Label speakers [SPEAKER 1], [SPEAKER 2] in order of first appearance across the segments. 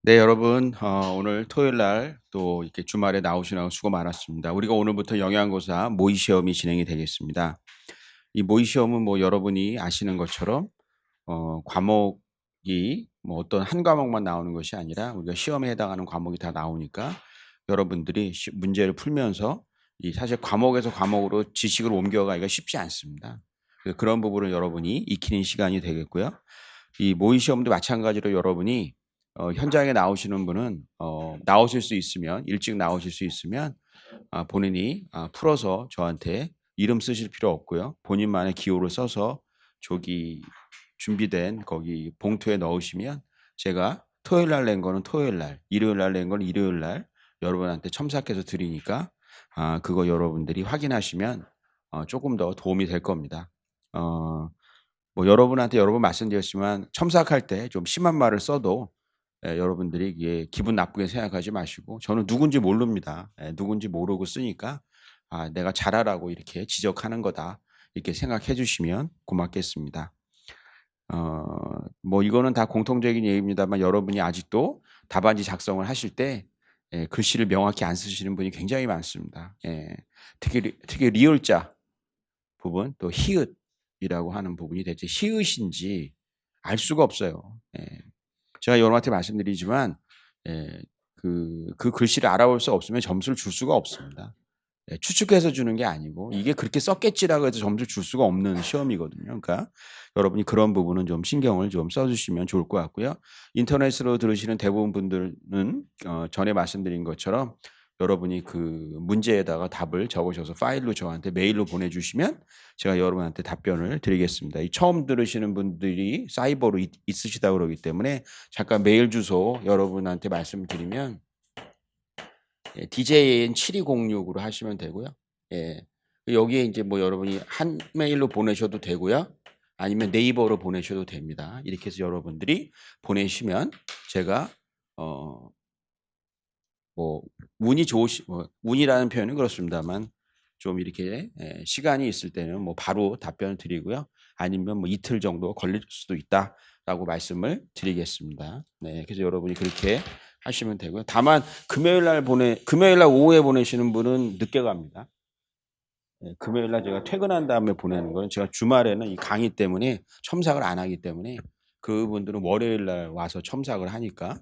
[SPEAKER 1] 네, 여러분, 오늘 토요일 날 또 이렇게 주말에 나오시느라고 수고 많았습니다. 우리가 오늘부터 영양고사 모의 시험이 진행이 되겠습니다. 이 모의 시험은 뭐 여러분이 아시는 것처럼 과목이 뭐 어떤 한 과목만 나오는 것이 아니라 우리가 시험에 해당하는 과목이 다 나오니까 여러분들이 문제를 풀면서 이 사실 과목에서 과목으로 지식을 옮겨가기가 쉽지 않습니다. 그래서 그런 부분을 여러분이 익히는 시간이 되겠고요. 이 모의 시험도 마찬가지로 여러분이 현장에 나오시는 분은 나오실 수 있으면 일찍 나오실 수 있으면 본인이 풀어서 저한테 이름 쓰실 필요 없고요. 본인만의 기호를 써서 저기 준비된 거기 봉투에 넣으시면 제가 토요일 날 낸 거는 토요일 날, 일요일 날 낸 거는 일요일 날 여러분한테 첨삭해서 드리니까 그거 여러분들이 확인하시면 조금 더 도움이 될 겁니다. 뭐 여러분한테 여러 번 말씀드렸지만 첨삭할 때 좀 심한 말을 써도 여러분들이 이게 기분 나쁘게 생각하지 마시고 저는 누군지 모릅니다. 누군지 모르고 쓰니까 내가 잘하라고 이렇게 지적하는 거다. 이렇게 생각해 주시면 고맙겠습니다. 뭐 이거는 다 공통적인 얘기입니다만 여러분이 아직도 답안지 작성을 하실 때 글씨를 명확히 안 쓰시는 분이 굉장히 많습니다. 특히 리을자 부분 또 히읗이라고 하는 부분이 대체 히읗인지 알 수가 없어요. 제가 여러분한테 말씀드리지만 그 글씨를 알아볼 수 없으면 점수를 줄 수가 없습니다. 추측해서 주는 게 아니고 이게 그렇게 썼겠지라고 해서 점수를 줄 수가 없는 시험이거든요. 그러니까 여러분이 그런 부분은 좀 신경을 좀 써주시면 좋을 것 같고요. 인터넷으로 들으시는 대부분 분들은 전에 말씀드린 것처럼 여러분이 그 문제에다가 답을 적으셔서 파일로 저한테 메일로 보내주시면 제가 여러분한테 답변을 드리겠습니다. 이 처음 들으시는 분들이 사이버로 있으시다 그러기 때문에 잠깐 메일 주소 여러분한테 말씀드리면 DJN7206으로 하시면 되고요. 여기에 이제 뭐 여러분이 한 메일로 보내셔도 되고요. 아니면 네이버로 보내셔도 됩니다. 이렇게 해서 여러분들이 보내시면 제가 뭐 운이라는 표현은 그렇습니다만 좀 이렇게 시간이 있을 때는 뭐 바로 답변을 드리고요. 아니면 뭐 이틀 정도 걸릴 수도 있다라고 말씀을 드리겠습니다. 네, 그래서 여러분이 그렇게 하시면 되고요. 다만 금요일 날 오후에 보내시는 분은 늦게 갑니다. 금요일 날 제가 퇴근한 다음에 보내는 거는 제가 주말에는 이 강의 때문에 첨삭을 안 하기 때문에 그분들은 월요일 날 와서 첨삭을 하니까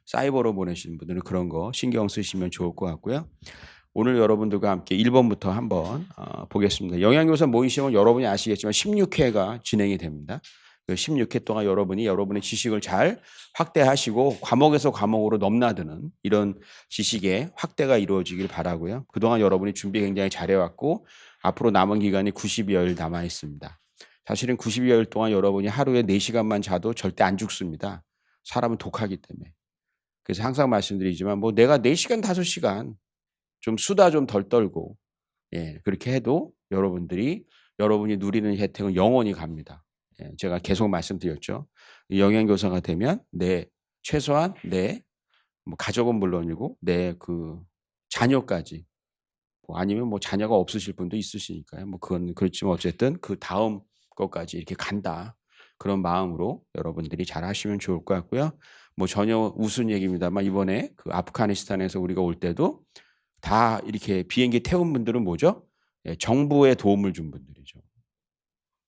[SPEAKER 1] 사이버로 보내시는 분들은 그런 거 신경 쓰시면 좋을 것 같고요. 오늘 여러분들과 함께 1번부터 한번 보겠습니다. 영양교사 모의 시험은 여러분이 아시겠지만 16회가 진행이 됩니다. 그 16회 동안 여러분이 여러분의 지식을 잘 확대하시고 과목에서 과목으로 넘나드는 이런 지식의 확대가 이루어지길 바라고요. 그동안 여러분이 준비 굉장히 잘해왔고 앞으로 남은 기간이 90여일 남아 있습니다. 사실은 90여일 동안 여러분이 하루에 4시간만 자도 절대 안 죽습니다. 사람은 독하기 때문에. 그래서 항상 말씀드리지만 뭐 내가 4시간, 5시간 좀 수다 좀 덜 떨고 그렇게 해도 여러분이 누리는 혜택은 영원히 갑니다. 제가 계속 말씀드렸죠. 영양교사가 되면 최소한 뭐 가족은 물론이고 내 그 자녀까지 뭐 아니면 뭐 자녀가 없으실 분도 있으시니까요. 뭐 그건 그렇지만 어쨌든 그 다음 것까지 이렇게 간다. 그런 마음으로 여러분들이 잘 하시면 좋을 것 같고요. 뭐 전혀 우스운 얘기입니다만 이번에 그 아프가니스탄에서 우리가 올 때도 다 이렇게 비행기 태운 분들은 뭐죠? 정부에 도움을 준 분들이죠.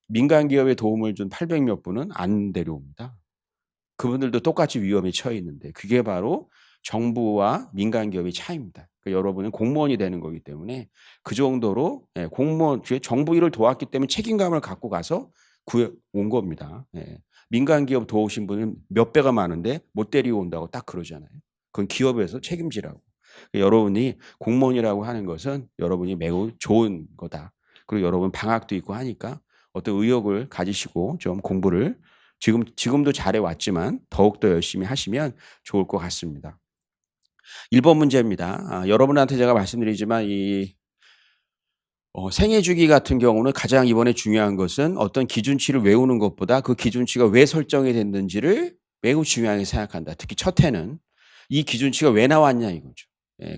[SPEAKER 1] 민간 기업에 도움을 준 800 몇 분은 안 데려옵니다. 그분들도 똑같이 위험에 처해 있는데 그게 바로 정부와 민간 기업의 차이입니다. 그러니까 여러분은 공무원이 되는 거기 때문에 그 정도로 공무원 정부 일을 도왔기 때문에 책임감을 갖고 가서 온 겁니다. 민간 기업 도우신 분은 몇 배가 많은데 못 데려온다고 딱 그러잖아요. 그건 기업에서 책임지라고. 그러니까 여러분이 공무원이라고 하는 것은 여러분이 매우 좋은 거다. 그리고 여러분 방학도 있고 하니까 어떤 의욕을 가지시고 좀 공부를 지금도 잘해왔지만 더욱더 열심히 하시면 좋을 것 같습니다. 1번 문제입니다. 여러분한테 제가 말씀드리지만 이 생애 주기 같은 경우는 가장 이번에 중요한 것은 어떤 기준치를 외우는 것보다 그 기준치가 왜 설정이 됐는지를 매우 중요하게 생각한다. 특히 첫 해는 이 기준치가 왜 나왔냐 이거죠.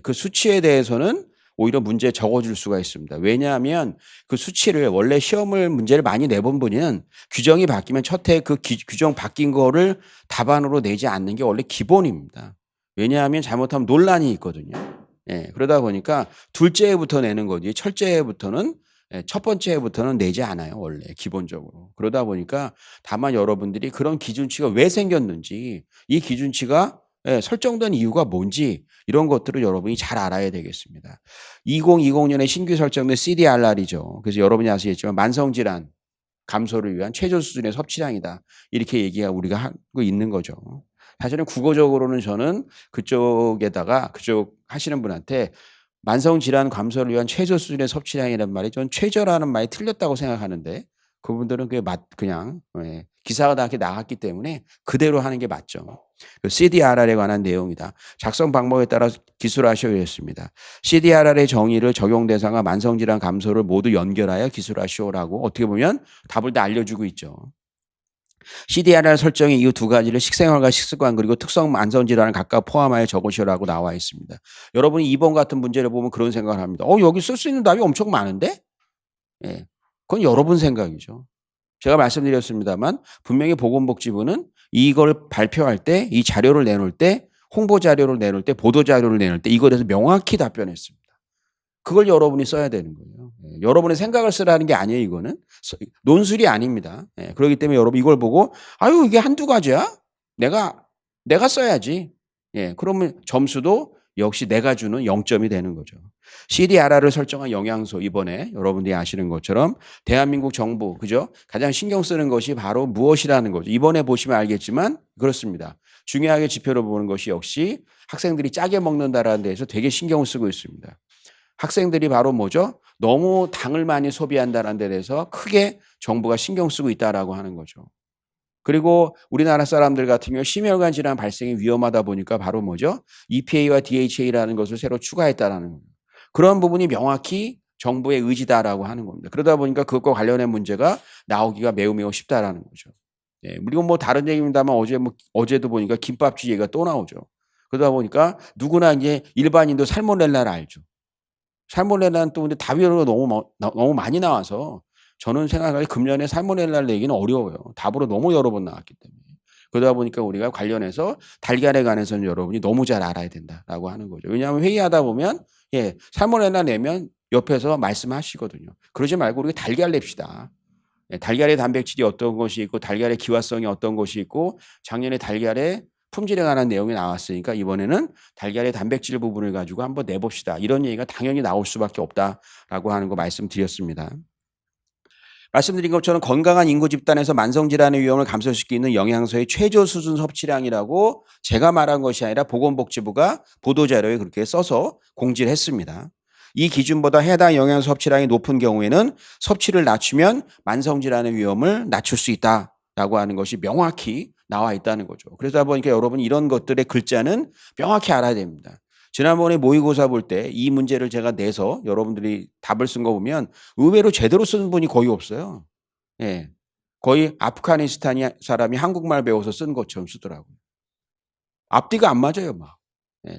[SPEAKER 1] 그 수치에 대해서는 오히려 문제에 적어줄 수가 있습니다. 왜냐하면 그 수치를 원래 문제를 많이 내본 분은 규정이 바뀌면 첫 해 그 규정 바뀐 거를 답안으로 내지 않는 게 원래 기본입니다. 왜냐하면 잘못하면 논란이 있거든요. 예, 그러다 보니까 둘째 해부터 내는 거지 첫째 해부터는 첫 번째 해부터는 내지 않아요, 원래 기본적으로. 그러다 보니까 다만 여러분들이 그런 기준치가 왜 생겼는지, 이 기준치가 설정된 이유가 뭔지 이런 것들을 여러분이 잘 알아야 되겠습니다. 2020년에 신규 설정된 CDRR이죠. 그래서 여러분이 아시겠지만 만성질환 감소를 위한 최저 수준의 섭취량이다. 이렇게 얘기가 우리가 하고 있는 거죠. 사실은 국어적으로는 저는 그쪽에다가 그쪽 하시는 분한테 만성질환 감소를 위한 최저 수준의 섭취량이라는 말이 전 최저라는 말이 틀렸다고 생각하는데 그분들은 그게 그냥 기사가 다 이렇게 나갔기 때문에 그대로 하는 게 맞죠. CDRR에 관한 내용이다. 작성 방법에 따라 기술하시오였습니다. CDRR의 정의를 적용 대상과 만성질환 감소를 모두 연결하여 기술하시오라고 어떻게 보면 답을 다 알려주고 있죠. CDRR 설정의 이후 두 가지를 식생활과 식습관 그리고 특성 만성질환을 각각 포함하여 적으시오라고 나와 있습니다. 여러분이 2번 같은 문제를 보면 그런 생각을 합니다. 여기 쓸 수 있는 답이 엄청 많은데? 예, 그건 여러분 생각이죠. 제가 말씀드렸습니다만 분명히 보건복지부는 이걸 발표할 때, 이 자료를 내놓을 때, 홍보 자료를 내놓을 때, 보도 자료를 내놓을 때 이거에 대해서 명확히 답변했습니다. 그걸 여러분이 써야 되는 거예요. 여러분의 생각을 쓰라는 게 아니에요, 이거는. 논술이 아닙니다. 그렇기 때문에 여러분 이걸 보고 아유 이게 한두 가지야? 내가 써야지. 그러면 점수도 역시 내가 주는 0점이 되는 거죠. CDRR을 설정한 영양소 이번에 여러분들이 아시는 것처럼 대한민국 정부 그죠? 가장 신경 쓰는 것이 바로 무엇이라는 거죠. 이번에 보시면 알겠지만 그렇습니다. 중요하게 지표로 보는 것이 역시 학생들이 짜게 먹는다라는 데에서 되게 신경을 쓰고 있습니다. 학생들이 바로 뭐죠? 너무 당을 많이 소비한다는 데 대해서 크게 정부가 신경 쓰고 있다라고 하는 거죠. 그리고 우리나라 사람들 같은 경우 심혈관 질환 발생이 위험하다 보니까 바로 뭐죠? EPA와 DHA라는 것을 새로 추가했다라는 겁니다. 그런 부분이 명확히 정부의 의지다라고 하는 겁니다. 그러다 보니까 그것과 관련된 문제가 나오기가 매우 쉽다라는 거죠. 그리고 뭐 다른 얘기입니다만 어제도 보니까 김밥집 얘기가 또 나오죠. 그러다 보니까 누구나 이제 일반인도 살모넬라를 알죠. 살모넬라는 또 근데 답으로 너무 많이 나와서 저는 생각하기에 금년에 살모넬라를 내기는 어려워요. 답으로 너무 여러 번 나왔기 때문에. 그러다 보니까 우리가 관련해서 달걀에 관해서는 여러분이 너무 잘 알아야 된다라고 하는 거죠. 왜냐하면 회의하다 보면 살모넬라 내면 옆에서 말씀하시거든요. 그러지 말고 우리가 달걀 냅시다. 달걀의 단백질이 어떤 것이 있고 달걀의 기화성이 어떤 것이 있고 작년에 달걀의 품질에 관한 내용이 나왔으니까 이번에는 달걀의 단백질 부분을 가지고 한번 내봅시다. 이런 얘기가 당연히 나올 수밖에 없다라고 하는 거 말씀드렸습니다. 말씀드린 것처럼 건강한 인구 집단에서 만성질환의 위험을 감소시키는 영양소의 최저 수준 섭취량이라고 제가 말한 것이 아니라 보건복지부가 보도자료에 그렇게 써서 공지를 했습니다. 이 기준보다 해당 영양소 섭취량이 높은 경우에는 섭취를 낮추면 만성질환의 위험을 낮출 수 있다라고 하는 것이 명확히 나와 있다는 거죠. 그러다 보니까 여러분 이런 것들의 글자는 명확히 알아야 됩니다. 지난번에 모의고사 볼 때 이 문제를 제가 내서 여러분들이 답을 쓴 거 보면 의외로 제대로 쓴 분이 거의 없어요. 거의 아프가니스탄 사람이 한국말 배워서 쓴 것처럼 쓰더라고요. 앞뒤가 안 맞아요, 막.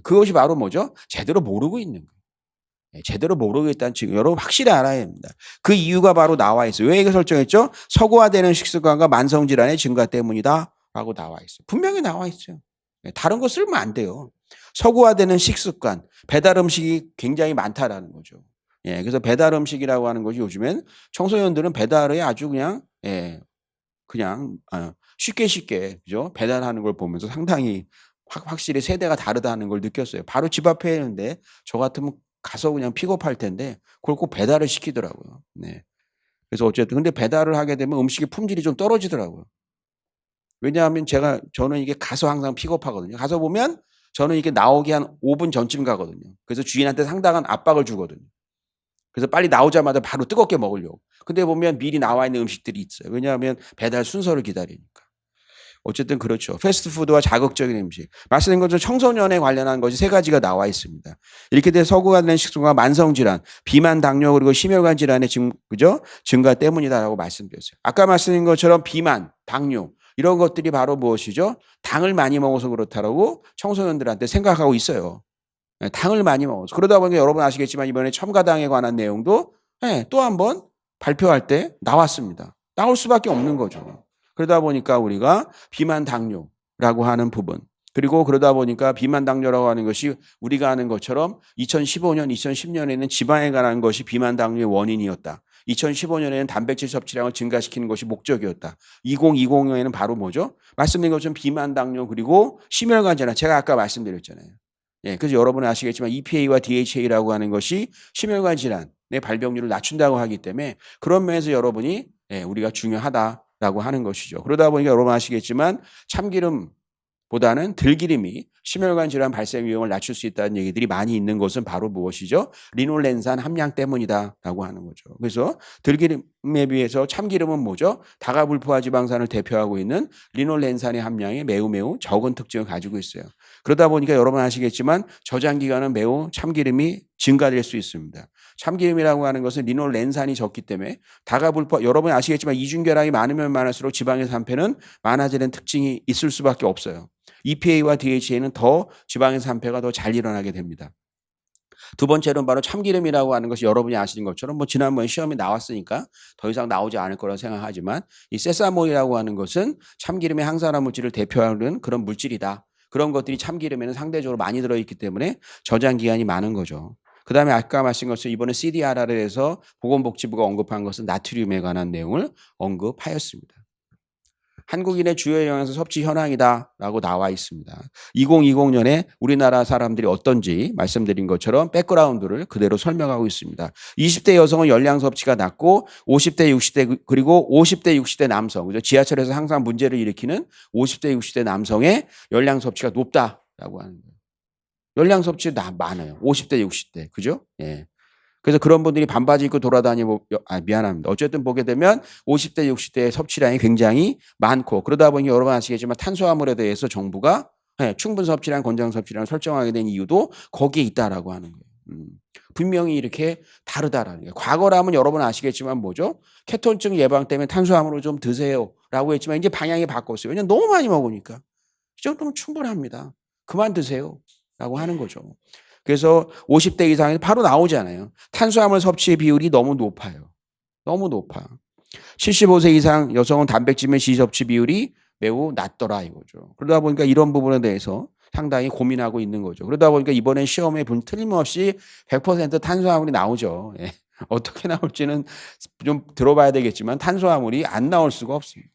[SPEAKER 1] 그것이 바로 뭐죠? 제대로 모르고 있는 거예요. 제대로 모르고 있다는 지금 여러분 확실히 알아야 합니다. 그 이유가 바로 나와 있어요. 왜 이렇게 설정했죠? 서구화되는 식습관과 만성질환의 증가 때문이다 라고 나와 있어요. 분명히 나와 있어요. 다른 거 쓰면 안 돼요. 서구화되는 식습관, 배달 음식이 굉장히 많다라는 거죠. 그래서 배달 음식이라고 하는 것이 요즘엔 청소년들은 배달에 아주 그냥 쉽게 그죠? 배달하는 걸 보면서 상당히 확실히 세대가 다르다는 걸 느꼈어요. 바로 집 앞에 있는데 저 같으면 가서 그냥 픽업할 텐데 그걸 꼭 배달을 시키더라고요. 그래서 어쨌든 근데 배달을 하게 되면 음식의 품질이 좀 떨어지더라고요. 왜냐하면 저는 이게 가서 항상 픽업하거든요. 가서 보면 저는 이게 나오기 한 5분 전쯤 가거든요. 그래서 주인한테 상당한 압박을 주거든요. 그래서 빨리 나오자마자 바로 뜨겁게 먹으려고. 근데 보면 미리 나와 있는 음식들이 있어요. 왜냐하면 배달 순서를 기다리니까. 어쨌든 그렇죠. 패스트푸드와 자극적인 음식. 말씀드린 것처럼 청소년에 관련한 것이 3가지가 나와 있습니다. 이렇게 돼서 서구화된 식습관과 만성질환, 비만, 당뇨 그리고 심혈관 질환의 증가 때문이다라고 말씀드렸어요. 아까 말씀드린 것처럼 비만, 당뇨 이런 것들이 바로 무엇이죠? 당을 많이 먹어서 그렇다라고 청소년들한테 생각하고 있어요. 당을 많이 먹어서. 그러다 보니까 여러분 아시겠지만 이번에 첨가당에 관한 내용도 또 한번 발표할 때 나왔습니다. 나올 수밖에 없는 거죠. 그러다 보니까 우리가 비만 당뇨라고 하는 부분 그리고 그러다 보니까 비만 당뇨라고 하는 것이 우리가 아는 것처럼 2015년, 2010년에는 지방에 관한 것이 비만 당뇨의 원인이었다. 2015년에는 단백질 섭취량을 증가시키는 것이 목적이었다. 2020년에는 바로 뭐죠? 말씀드린 것처럼 비만 당뇨 그리고 심혈관 질환 제가 아까 말씀드렸잖아요. 예, 그래서 여러분은 아시겠지만 EPA와 DHA라고 하는 것이 심혈관 질환의 발병률을 낮춘다고 하기 때문에 그런 면에서 여러분이 우리가 중요하다라고 하는 것이죠. 그러다 보니까 여러분 아시겠지만 참기름 보다는 들기름이 심혈관 질환 발생 위험을 낮출 수 있다는 얘기들이 많이 있는 것은 바로 무엇이죠? 리놀렌산 함량 때문이다라고 하는 거죠. 그래서 들기름에 비해서 참기름은 뭐죠? 다가불포화 지방산을 대표하고 있는 리놀렌산의 함량이 매우 적은 특징을 가지고 있어요. 그러다 보니까 여러분 아시겠지만 저장 기간은 매우 참기름이 증가될 수 있습니다. 참기름이라고 하는 것은 리놀렌산이 적기 때문에 다가불포화 여러분 아시겠지만 이중결합이 많으면 많을수록 지방의 산패는 많아지는 특징이 있을 수밖에 없어요. EPA와 DHA는 더 지방의 산패가 더 잘 일어나게 됩니다. 두 번째로는 바로 참기름이라고 하는 것이 여러분이 아시는 것처럼 뭐 지난번에 시험에 나왔으니까 더 이상 나오지 않을 거라고 생각하지만 이 세사몰이라고 하는 것은 참기름의 항산화 물질을 대표하는 그런 물질이다. 그런 것들이 참기름에는 상대적으로 많이 들어있기 때문에 저장 기간이 많은 거죠. 그 다음에 아까 말씀하신 것처럼 이번에 CDRR에서 보건복지부가 언급한 것은 나트륨에 관한 내용을 언급하였습니다. 한국인의 주요 영양소 섭취 현황이다라고 나와 있습니다. 2020년에 우리나라 사람들이 어떤지 말씀드린 것처럼 백그라운드를 그대로 설명하고 있습니다. 20대 여성은 열량 섭취가 낮고 50대, 60대 그리고 50대, 60대 남성, 그죠? 지하철에서 항상 문제를 일으키는 50대, 60대 남성의 열량 섭취가 높다라고 하는 거예요. 열량 섭취 많아요. 50대, 60대, 그죠? 예. 그래서 그런 분들이 반바지 입고 돌아다니고 미안합니다. 어쨌든 보게 되면 50대, 60대의 섭취량이 굉장히 많고 그러다 보니 여러분 아시겠지만 탄수화물에 대해서 정부가 충분 섭취량, 권장 섭취량을 설정하게 된 이유도 거기에 있다라고 하는 거예요. 분명히 이렇게 다르다라는 거예요. 과거라면 여러분 아시겠지만 뭐죠? 케톤증 예방 때문에 탄수화물을 좀 드세요라고 했지만 이제 방향이 바꿨어요. 왜냐하면 너무 많이 먹으니까. 이 정도면 충분합니다. 그만 드세요라고 하는 거죠. 그래서 50대 이상에서 바로 나오잖아요. 탄수화물 섭취의 비율이 너무 높아요. 너무 높아. 75세 이상 여성은 단백질 및 섭취 비율이 매우 낮더라 이거죠. 그러다 보니까 이런 부분에 대해서 상당히 고민하고 있는 거죠. 그러다 보니까 이번에 시험에 틀림없이 100% 탄수화물이 나오죠. 예. 어떻게 나올지는 좀 들어봐야 되겠지만 탄수화물이 안 나올 수가 없습니다.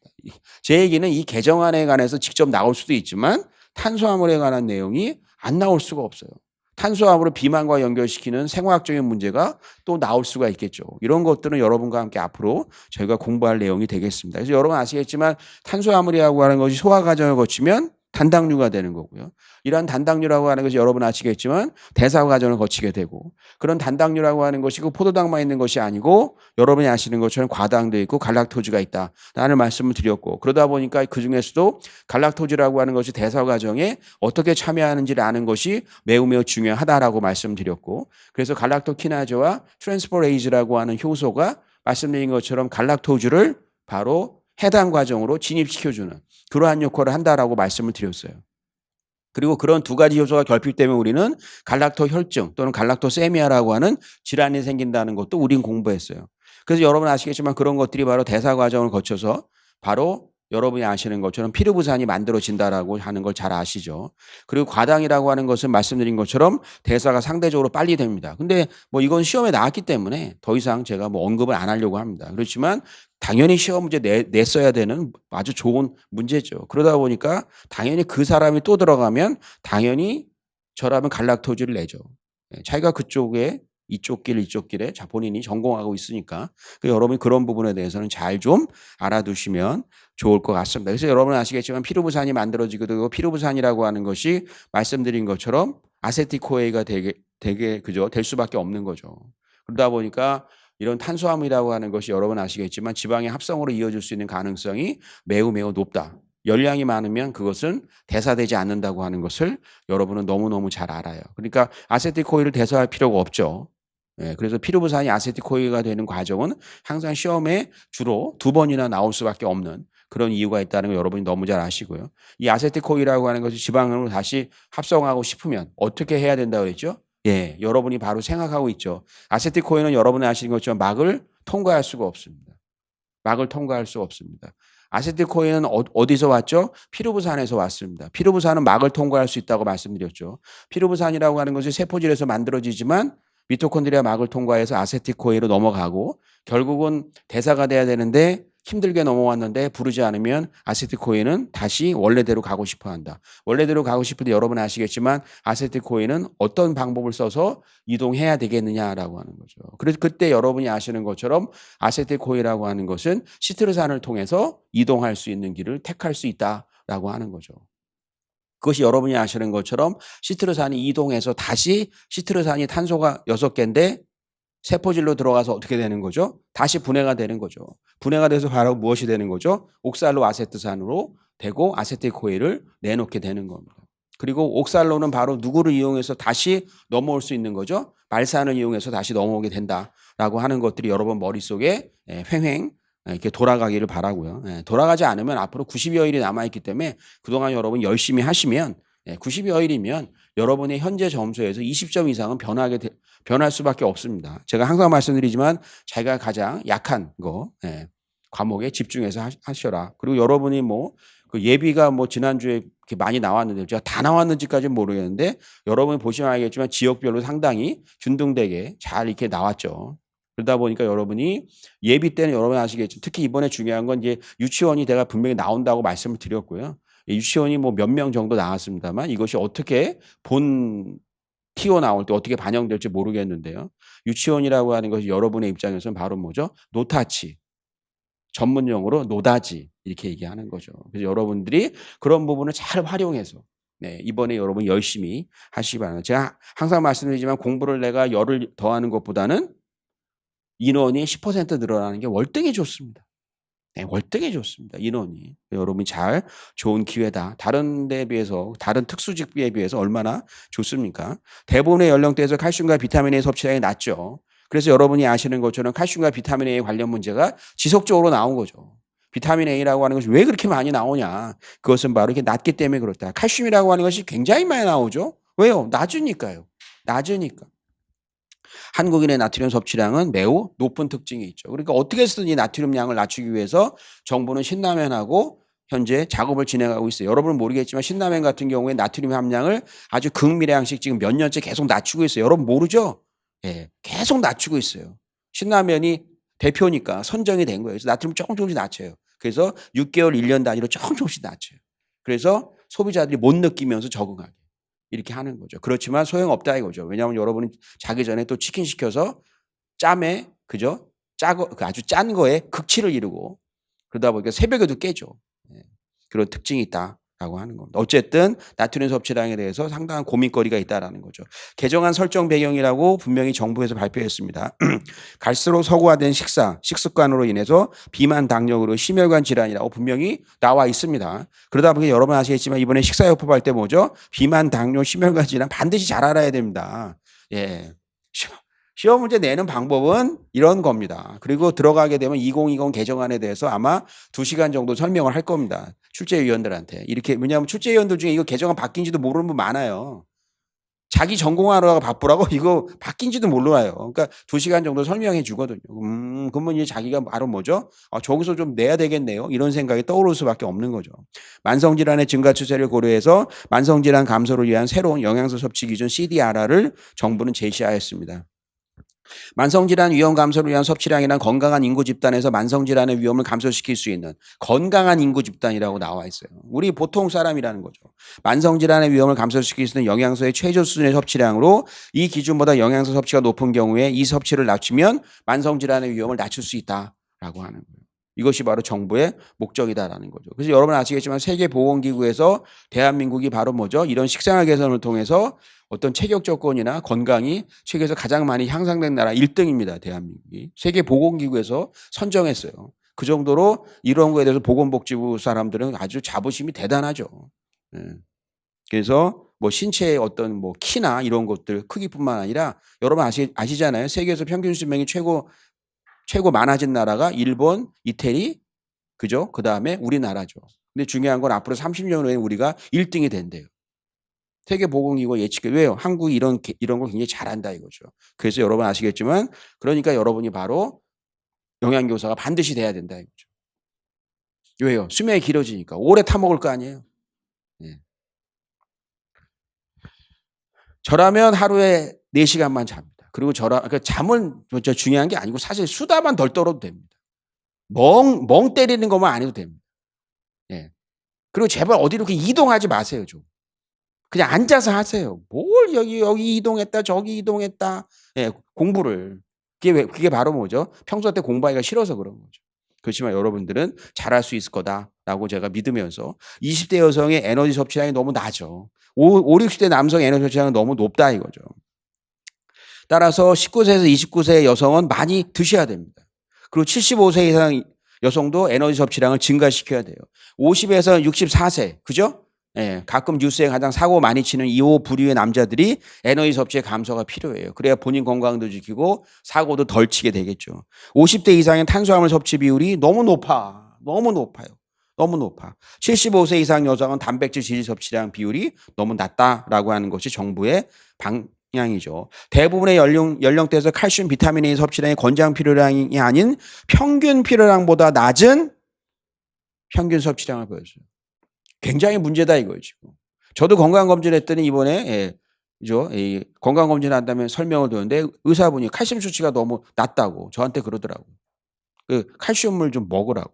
[SPEAKER 1] 제 얘기는 이 개정안에 관해서 직접 나올 수도 있지만 탄수화물에 관한 내용이 안 나올 수가 없어요. 탄수화물을 비만과 연결시키는 생화학적인 문제가 또 나올 수가 있겠죠. 이런 것들은 여러분과 함께 앞으로 저희가 공부할 내용이 되겠습니다. 그래서 여러분 아시겠지만 탄수화물이라고 하는 것이 소화 과정을 거치면 단당류가 되는 거고요. 이러한 단당류라고 하는 것이 여러분 아시겠지만 대사 과정을 거치게 되고 그런 단당류라고 하는 것이 그 포도당만 있는 것이 아니고 여러분이 아시는 것처럼 과당도 있고 갈락토즈가 있다라는 말씀을 드렸고 그러다 보니까 그중에서도 갈락토즈라고 하는 것이 대사 과정에 어떻게 참여하는지를 아는 것이 매우 중요하다라고 말씀드렸고 그래서 갈락토키나즈와 트랜스포레이즈라고 하는 효소가 말씀드린 것처럼 갈락토즈를 바로 해당 과정으로 진입시켜주는 그러한 역할을 한다라고 말씀을 드렸어요. 그리고 그런 두 가지 요소가 결핍되면 우리는 갈락토 혈증 또는 갈락토세미아라고 하는 질환이 생긴다는 것도 우린 공부했어요. 그래서 여러분 아시겠지만 그런 것들이 바로 대사 과정을 거쳐서 바로 여러분이 아시는 것처럼 피르부산이 만들어진다라고 하는 걸 잘 아시죠. 그리고 과당이라고 하는 것은 말씀드린 것처럼 대사가 상대적으로 빨리 됩니다. 근데 뭐 이건 시험에 나왔기 때문에 더 이상 제가 뭐 언급을 안 하려고 합니다. 그렇지만 당연히 시험 문제 냈어야 되는 아주 좋은 문제죠. 그러다 보니까 당연히 그 사람이 또 들어가면 당연히 저라면 갈락토즈를 내죠. 자기가 그쪽에 이쪽 길에 자 본인이 전공하고 있으니까 여러분이 그런 부분에 대해서는 잘 좀 알아두시면 좋을 것 같습니다. 그래서 여러분은 아시겠지만 피루부산이 만들어지게 되고 피루부산이라고 하는 것이 말씀드린 것처럼 아세티코에가 되게 그죠 될 수밖에 없는 거죠. 그러다 보니까 이런 탄수화물이라고 하는 것이 여러분 아시겠지만 지방의 합성으로 이어질 수 있는 가능성이 매우 높다. 열량이 많으면 그것은 대사되지 않는다고 하는 것을 여러분은 너무너무 잘 알아요. 그러니까 아세틸코일을 대사할 필요가 없죠. 그래서 피루부산이 아세틸코일가 되는 과정은 항상 시험에 주로 2번이나 나올 수밖에 없는 그런 이유가 있다는 걸 여러분이 너무 잘 아시고요. 이 아세틸코일이라고 하는 것이 지방으로 다시 합성하고 싶으면 어떻게 해야 된다고 그랬죠? 여러분이 바로 생각하고 있죠. 아세틸코일은 여러분이 아시는 것처럼 막을 통과할 수가 없습니다. 막을 통과할 수 없습니다. 아세틸코린은 어디서 왔죠? 피루부산에서 왔습니다. 피루부산은 막을 통과할 수 있다고 말씀드렸죠. 피루부산이라고 하는 것이 세포질에서 만들어지지만 미토콘드리아 막을 통과해서 아세틸코린으로 넘어가고 결국은 대사가 돼야 되는데 힘들게 넘어왔는데 부르지 않으면 아세틸코린은 다시 원래대로 가고 싶어 한다. 원래대로 가고 싶을 때 여러분 아시겠지만 아세틸코린은 어떤 방법을 써서 이동해야 되겠느냐라고 하는 거죠. 그래서 그때 여러분이 아시는 것처럼 아세틸코린이라고 하는 것은 시트르산을 통해서 이동할 수 있는 길을 택할 수 있다라고 하는 거죠. 그것이 여러분이 아시는 것처럼 시트르산이 이동해서 다시 시트르산이 탄소가 6개인데 세포질로 들어가서 어떻게 되는 거죠? 다시 분해가 되는 거죠. 분해가 돼서 바로 무엇이 되는 거죠? 옥살로아세트산으로 되고 아세틸코린을 내놓게 되는 겁니다. 그리고 옥살로는 바로 누구를 이용해서 다시 넘어올 수 있는 거죠? 말산을 이용해서 다시 넘어오게 된다라고 하는 것들이 여러분 머릿속에 횡횡 이렇게 돌아가기를 바라고요. 돌아가지 않으면 앞으로 90여일이 남아있기 때문에 그동안 여러분 열심히 하시면 90여일이면 여러분의 현재 점수에서 20점 이상은 변할 수밖에 없습니다. 제가 항상 말씀드리지만 자기가 가장 약한 거 과목에 집중해서 하셔라. 그리고 여러분이 그 예비가 지난주에 이렇게 많이 나왔는데 제가 다 나왔는지까지는 모르겠는데 여러분이 보시면 알겠지만 지역별로 상당히 균등되게 잘 이렇게 나왔죠. 그러다 보니까 여러분이 예비 때는 여러분 아시겠지만 특히 이번에 중요한 건 이제 유치원이 내가 분명히 나온다고 말씀을 드렸고요. 유치원이 몇 명 정도 나왔습니다만 이것이 어떻게 튀어나올 때 어떻게 반영될지 모르겠는데요. 유치원이라고 하는 것이 여러분의 입장에서는 바로 뭐죠? 노타치. 전문용어로 노다지 이렇게 얘기하는 거죠. 그래서 여러분들이 그런 부분을 잘 활용해서 이번에 여러분 열심히 하시기 바랍니다. 제가 항상 말씀드리지만 공부를 내가 열을 더하는 것보다는 인원이 10% 늘어나는 게 월등히 좋습니다. 월등히 좋습니다. 인원이. 여러분이 좋은 기회다. 다른 데에 비해서 다른 특수직비에 비해서 얼마나 좋습니까? 대부분의 연령대에서 칼슘과 비타민 A 섭취량이 낮죠. 그래서 여러분이 아시는 것처럼 칼슘과 비타민 A 관련 문제가 지속적으로 나온 거죠. 비타민 A라고 하는 것이 왜 그렇게 많이 나오냐. 그것은 바로 이렇게 낮기 때문에 그렇다. 칼슘이라고 하는 것이 굉장히 많이 나오죠. 왜요? 낮으니까요. 낮으니까. 한국인의 나트륨 섭취량은 매우 높은 특징이 있죠. 그러니까 어떻게 해서든 이 나트륨 양을 낮추기 위해서 정부는 신라면하고 현재 작업을 진행하고 있어요. 여러분은 모르겠지만 신라면 같은 경우에 나트륨 함량을 아주 극미량씩 지금 몇 년째 계속 낮추고 있어요. 여러분 모르죠? 계속 낮추고 있어요. 신라면이 대표니까 선정이 된 거예요. 그래서 나트륨 조금씩 낮춰요. 그래서 6개월, 1년 단위로 조금씩 낮춰요. 그래서 소비자들이 못 느끼면서 적응하게. 이렇게 하는 거죠. 그렇지만 소용없다 이거죠. 왜냐하면 여러분이 자기 전에 또 치킨 시켜서 짬에 그죠? 아주 짠 거에 극치를 이루고 그러다 보니까 새벽에도 깨죠. 그런 특징이 있다라고 하는 겁니다. 어쨌든 나트륨 섭취량에 대해서 상당한 고민거리가 있다라는 거죠. 개정안 설정 배경이라고 분명히 정부에서 발표했습니다. 갈수록 서구화된 식습관으로 인해서 비만, 당뇨로 심혈관 질환이라고 분명히 나와 있습니다. 그러다 보니 여러분 아시겠지만 이번에 식사요법 할 때 뭐죠? 비만, 당뇨, 심혈관 질환 반드시 잘 알아야 됩니다. 시험 문제 내는 방법은 이런 겁니다. 그리고 들어가게 되면 2020 개정안에 대해서 아마 2시간 정도 설명을 할 겁니다. 출제위원들한테. 이렇게, 왜냐하면 출제위원들 중에 이거 개정안 바뀐지도 모르는 분 많아요. 자기 전공하느라고 바쁘라고 이거 바뀐지도 몰라요. 그러니까 2시간 정도 설명해 주거든요. 그러면 이제 자기가 바로 뭐죠? 저기서 좀 내야 되겠네요. 이런 생각이 떠오를 수밖에 없는 거죠. 만성질환의 증가 추세를 고려해서 만성질환 감소를 위한 새로운 영양소 섭취 기준 CDRR을 정부는 제시하였습니다. 만성질환 위험 감소를 위한 섭취량이란 건강한 인구 집단에서 만성질환의 위험을 감소시킬 수 있는 건강한 인구 집단이라고 나와 있어요. 우리 보통 사람이라는 거죠. 만성질환의 위험을 감소시킬 수 있는 영양소의 최저 수준의 섭취량으로 이 기준보다 영양소 섭취가 높은 경우에 이 섭취를 낮추면 만성질환의 위험을 낮출 수 있다라고 하는 거예요. 이것이 바로 정부의 목적이다라는 거죠. 그래서 여러분 아시겠지만 세계보건기구에서 대한민국이 바로 뭐죠? 이런 식생활 개선을 통해서 어떤 체격 조건이나 건강이 세계에서 가장 많이 향상된 나라 1등입니다. 대한민국이. 세계보건기구에서 선정했어요. 그 정도로 이런 거에 대해서 보건복지부 사람들은 아주 자부심이 대단하죠. 그래서 신체의 어떤 키나 이런 것들 크기뿐만 아니라 여러분 아시잖아요. 세계에서 평균 수명이 최고 많아진 나라가 일본, 이태리, 그죠? 그 다음에 우리나라죠. 근데 중요한 건 앞으로 30년 후에 우리가 1등이 된대요. 세계보건기구가 예측해. 왜요? 한국이 이런 걸 굉장히 잘한다 이거죠. 그래서 여러분 아시겠지만 그러니까 여러분이 바로 영양교사가 반드시 돼야 된다 이거죠. 왜요? 수명이 길어지니까. 오래 타먹을 거 아니에요. 예. 저라면 하루에 4시간만 잡니다. 그리고 그러니까 잠은 중요한 게 아니고 사실 수다만 덜 떨어도 됩니다. 멍 때리는 것만 안 해도 됩니다. 예. 그리고 제발 어디로 이렇게 이동하지 마세요, 좀. 그냥 앉아서 하세요. 뭘 여기 이동했다, 저기 이동했다. 예, 공부를. 그게 바로 뭐죠? 평소 때 공부하기가 싫어서 그런 거죠. 그렇지만 여러분들은 잘할 수 있을 거다라고 제가 믿으면서 20대 여성의 에너지 섭취량이 너무 낮죠. 60대 남성의 에너지 섭취량은 너무 높다 이거죠. 따라서 19세에서 29세 여성은 많이 드셔야 됩니다. 그리고 75세 이상 여성도 에너지 섭취량을 증가시켜야 돼요. 50에서 64세, 그죠? 예, 가끔 뉴스에 가장 사고 많이 치는 2호 부류의 남자들이 에너지 섭취의 감소가 필요해요. 그래야 본인 건강도 지키고 사고도 덜 치게 되겠죠. 50대 이상의 탄수화물 섭취 비율이 너무 높아. 너무 높아요. 너무 높아. 75세 이상 여성은 단백질 지질 섭취량 비율이 너무 낮다라고 하는 것이 정부의 방향이죠. 대부분의 연령대에서 칼슘, 비타민 A 섭취량이 권장 필요량이 아닌 평균 필요량보다 낮은 평균 섭취량을 보여줘요. 굉장히 문제다 이거예요, 지금. 저도 건강검진을 했더니 이번에 건강검진을 한다면 설명을 드렸는데 의사분이 칼슘 수치가 너무 낮다고 저한테 그러더라고요. 그 칼슘을 좀 먹으라고.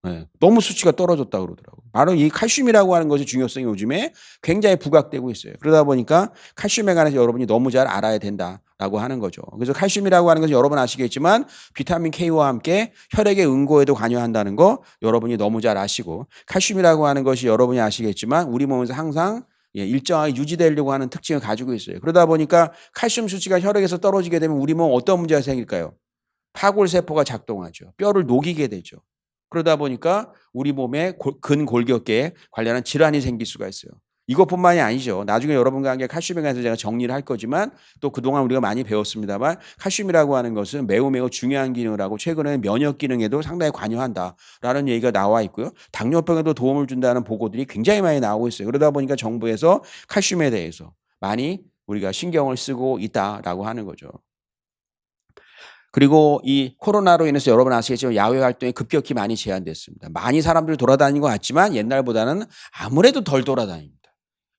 [SPEAKER 1] 예, 너무 수치가 떨어졌다고 그러더라고요. 바로 이 칼슘이라고 하는 것의 중요성이 요즘에 굉장히 부각되고 있어요. 그러다 보니까 칼슘에 관해서 여러분이 너무 잘 알아야 된다라고 하는 거죠. 그래서 칼슘이라고 하는 것은 여러분 아시겠지만 비타민 K와 함께 혈액의 응고에도 관여한다는 거 여러분이 너무 잘 아시고, 칼슘이라고 하는 것이 여러분이 아시겠지만 우리 몸에서 항상 일정하게 유지되려고 하는 특징을 가지고 있어요. 그러다 보니까 칼슘 수치가 혈액에서 떨어지게 되면 우리 몸 어떤 문제가 생길까요? 파골세포가 작동하죠. 뼈를 녹이게 되죠. 그러다 보니까 우리 몸에 근골격계에 관련한 질환이 생길 수가 있어요. 이것뿐만이 아니죠. 나중에 여러분과 함께 칼슘에 관해서 제가 정리를 할 거지만 또 그동안 우리가 많이 배웠습니다만 칼슘이라고 하는 것은 매우 중요한 기능을 하고 최근에 면역 기능에도 상당히 관여한다라는 얘기가 나와 있고요. 당뇨병에도 도움을 준다는 보고들이 굉장히 많이 나오고 있어요. 그러다 보니까 정부에서 칼슘에 대해서 많이 우리가 신경을 쓰고 있다라고 하는 거죠. 그리고 이 코로나로 인해서 여러분 아시겠지만 야외 활동이 급격히 많이 제한됐습니다. 많이 사람들 돌아다니는 것 같지만 옛날보다는 아무래도 덜 돌아다닙니다.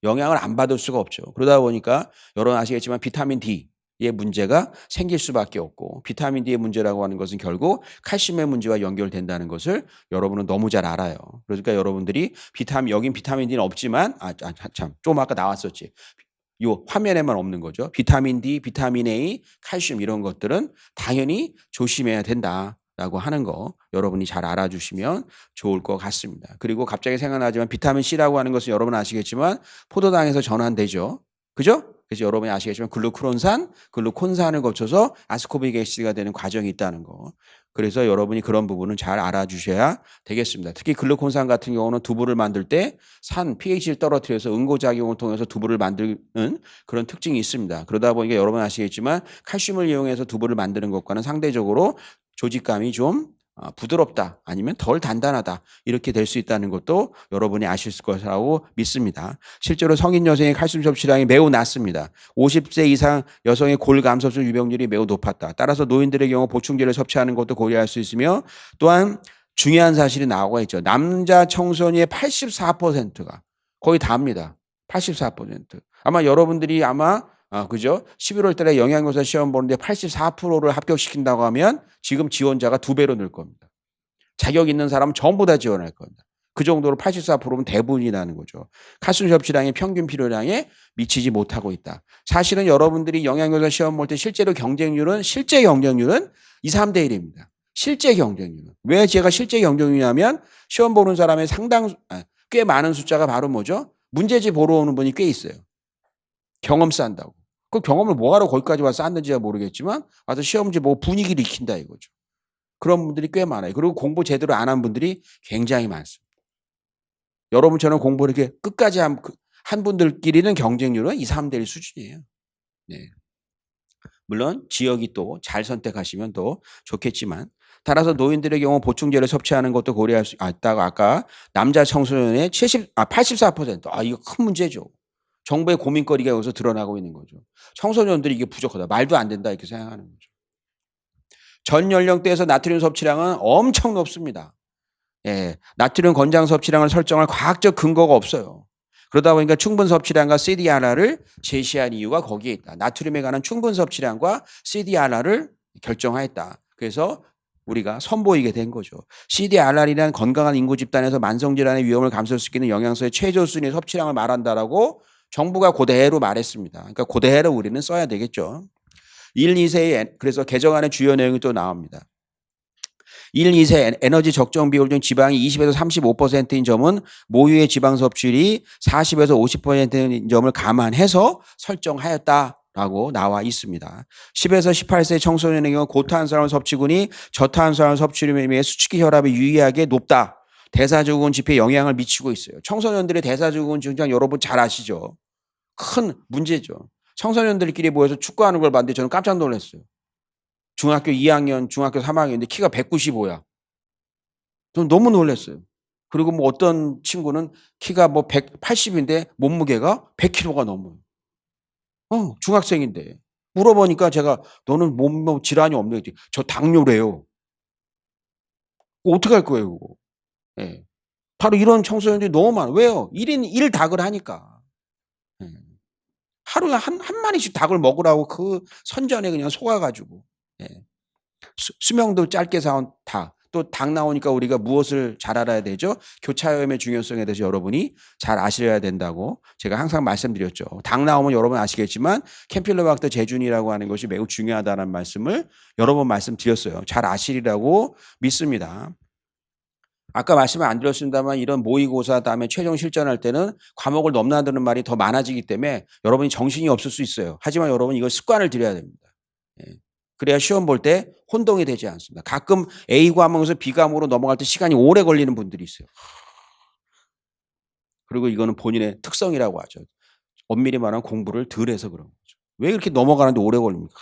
[SPEAKER 1] 영향을 안 받을 수가 없죠. 그러다 보니까 여러분 아시겠지만 비타민 D의 문제가 생길 수밖에 없고, 비타민 D의 문제라고 하는 것은 결국 칼슘의 문제와 연결된다는 것을 여러분은 너무 잘 알아요. 그러니까 여러분들이 여긴 비타민 D는 없지만 좀 아까 나왔었지. 요 화면에만 없는 거죠. 비타민 D, 비타민 A, 칼슘 이런 것들은 당연히 조심해야 된다라고 하는 거 여러분이 잘 알아주시면 좋을 것 같습니다. 그리고 갑자기 생각나지만 비타민 C라고 하는 것은 여러분 아시겠지만 포도당에서 전환되죠. 그죠? 그래서 여러분이 아시겠지만 글루콘산을 거쳐서 아스코빅 애시드가 되는 과정이 있다는 거. 그래서 여러분이 그런 부분은 잘 알아주셔야 되겠습니다. 특히 글루콘산 같은 경우는 두부를 만들 때 pH를 떨어뜨려서 응고작용을 통해서 두부를 만드는 그런 특징이 있습니다. 그러다 보니까 여러분 아시겠지만 칼슘을 이용해서 두부를 만드는 것과는 상대적으로 조직감이 좀 부드럽다 아니면 덜 단단하다 이렇게 될 수 있다는 것도 여러분이 아실 것이라고 믿습니다. 실제로 성인 여성의 칼슘 섭취량이 매우 낮습니다. 50세 이상 여성의 골감소증 유병률이 매우 높았다. 따라서 노인들의 경우 보충제를 섭취하는 것도 고려할 수 있으며, 또한 중요한 사실이 나오고 있죠. 남자 청소년의 84%가 거의 다입니다. 84%. 아마 여러분들이 그죠? 11월 달에 영양교사 시험 보는데 84%를 합격시킨다고 하면 지금 지원자가 2배로 늘 겁니다. 자격 있는 사람은 전부 다 지원할 겁니다. 그 정도로 84%면 대부분이라는 거죠. 칼슘 섭취량이 평균 필요량에 미치지 못하고 있다. 사실은 여러분들이 영양교사 시험 볼 때 실제 경쟁률은 2, 3대 1입니다. 실제 경쟁률은. 왜 제가 실제 경쟁률이냐면 시험 보는 사람의 꽤 많은 숫자가 바로 뭐죠? 문제집 보러 오는 분이 꽤 있어요. 경험 쌓는다고. 그 경험을 뭐하러 거기까지 와서 쌓는지야 모르겠지만 와서 시험지 분위기를 익힌다 이거죠. 그런 분들이 꽤 많아요. 그리고 공부 제대로 안 한 분들이 굉장히 많습니다. 여러분처럼 공부를 이렇게 끝까지 한 분들끼리는 경쟁률은 2, 3대 1 수준이에요. 네. 물론 지역이 또 잘 선택하시면 더 좋겠지만, 따라서 노인들의 경우 보충제를 섭취하는 것도 고려할 수 있다고 아까 남자 청소년의 84%. 이거 큰 문제죠. 정부의 고민거리가 여기서 드러나고 있는 거죠. 청소년들이 이게 부족하다. 말도 안 된다 이렇게 생각하는 거죠. 전 연령대에서 나트륨 섭취량은 엄청 높습니다. 예, 나트륨 권장 섭취량을 설정할 과학적 근거가 없어요. 그러다 보니까 충분 섭취량과 CDRR을 제시한 이유가 거기에 있다. 나트륨에 관한 충분 섭취량과 CDRR을 결정하였다. 그래서 우리가 선보이게 된 거죠. CDRR이란 건강한 인구 집단에서 만성질환의 위험을 감소시키는 영양소의 최저 순위 섭취량을 말한다라고 정부가 그대로 말했습니다. 그러니까 그대로 우리는 써야 되겠죠. 1, 2세의 그래서 개정안의 주요 내용이 또 나옵니다. 1, 2세 에너지 적정 비율 중 지방이 20에서 35%인 점은 모유의 지방 섭취율이 40에서 50%인 점을 감안해서 설정하였다라고 나와 있습니다. 10에서 18세 청소년의 경우 고탄수화물 섭취군이 저탄수화물 섭취율에 비해 수축기 혈압이 유의하게 높다. 대사증후군 지표에 영향을 미치고 있어요. 청소년들의 대사증후군 증상 여러분 잘 아시죠? 큰 문제죠. 청소년들끼리 모여서 축구하는 걸 봤는데 저는 깜짝 놀랐어요. 중학교 2학년, 중학교 3학년인데 키가 195야. 저는 너무 놀랐어요. 그리고 뭐 어떤 친구는 키가 뭐 180인데 몸무게가 100kg가 넘어요. 중학생인데. 물어보니까 제가 너는 몸 질환이 없네. 저 당뇨래요. 어떻게 할 거예요, 그거? 예. 바로 이런 청소년들이 너무 많아요. 왜요? 1인 1닭을 하니까. 예. 하루에 한 마리씩 닭을 먹으라고 그 선전에 그냥 속아가지고. 예. 수명도 짧게 사온 닭. 또 닭 나오니까 우리가 무엇을 잘 알아야 되죠? 교차염의 중요성에 대해서 여러분이 잘 아셔야 된다고 제가 항상 말씀드렸죠. 닭 나오면 여러분 아시겠지만 캠필로박터 제준이라고 하는 것이 매우 중요하다는 말씀을 여러 번 말씀드렸어요. 잘 아시리라고 믿습니다. 아까 말씀을 안 드렸습니다만 이런 모의고사 다음에 최종 실전할 때는 과목을 넘나드는 말이 더 많아지기 때문에 여러분이 정신이 없을 수 있어요. 하지만 여러분 이걸 습관을 들여야 됩니다. 예. 그래야 시험 볼 때 혼동이 되지 않습니다. 가끔 A 과목에서 B 과목으로 넘어갈 때 시간이 오래 걸리는 분들이 있어요. 그리고 이거는 본인의 특성이라고 하죠. 엄밀히 말하면 공부를 덜 해서 그런 거죠. 왜 이렇게 넘어가는데 오래 걸립니까?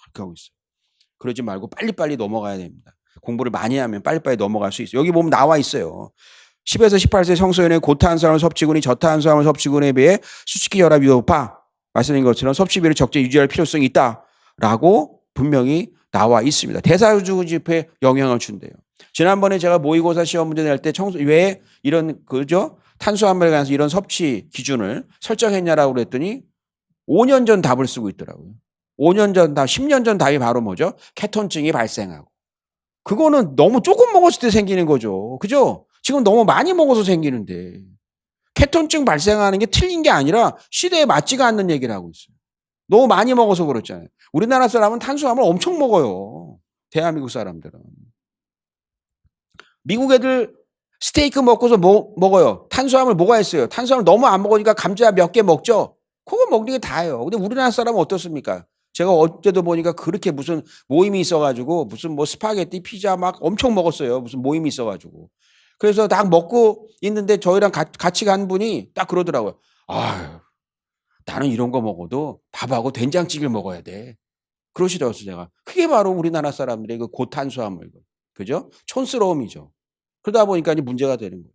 [SPEAKER 1] 이렇게 하고 있어요. 그러지 말고 빨리빨리 넘어가야 됩니다. 공부를 많이 하면 빨리빨리 넘어갈 수 있어요. 여기 보면 나와 있어요. 10에서 18세 청소년의 고탄수화물 섭취군이 저탄수화물 섭취군에 비해 수축기 혈압이 높아 말씀드린 것처럼 섭취비를 적재 유지할 필요성이 있다라고 분명히 나와 있습니다. 대사증후군 지표에 영향을 준대요. 지난번에 제가 모의고사 시험 문제 낼 때 왜 이런 그죠? 탄수화물에 관해서 이런 섭취 기준을 설정했냐라고 그랬더니 5년 전 답을 쓰고 있더라고요. 5년 전 답, 10년 전 답이 바로 뭐죠? 케톤증이 발생하고. 그거는 너무 조금 먹었을 때 생기는 거죠. 그죠? 지금 너무 많이 먹어서 생기는데. 케톤증 발생하는 게 틀린 게 아니라 시대에 맞지가 않는 얘기를 하고 있어요. 너무 많이 먹어서 그렇잖아요. 우리나라 사람은 탄수화물 엄청 먹어요. 대한민국 사람들은. 미국 애들 스테이크 먹고서 먹어요. 탄수화물 뭐가 있어요? 탄수화물 너무 안 먹으니까 감자 몇 개 먹죠? 그거 먹는 게 다예요. 근데 우리나라 사람은 어떻습니까? 제가 어제도 보니까 그렇게 무슨 모임이 있어가지고 무슨 뭐 스파게티, 피자 막 엄청 먹었어요. 무슨 모임이 있어가지고. 그래서 딱 먹고 있는데 저희랑 같이 간 분이 딱 그러더라고요. 아유, 나는 이런 거 먹어도 밥하고 된장찌개를 먹어야 돼. 그러시더라고요, 제가. 그게 바로 우리나라 사람들의 그 고탄수화물, 그죠? 촌스러움이죠. 그러다 보니까 이제 문제가 되는 거죠.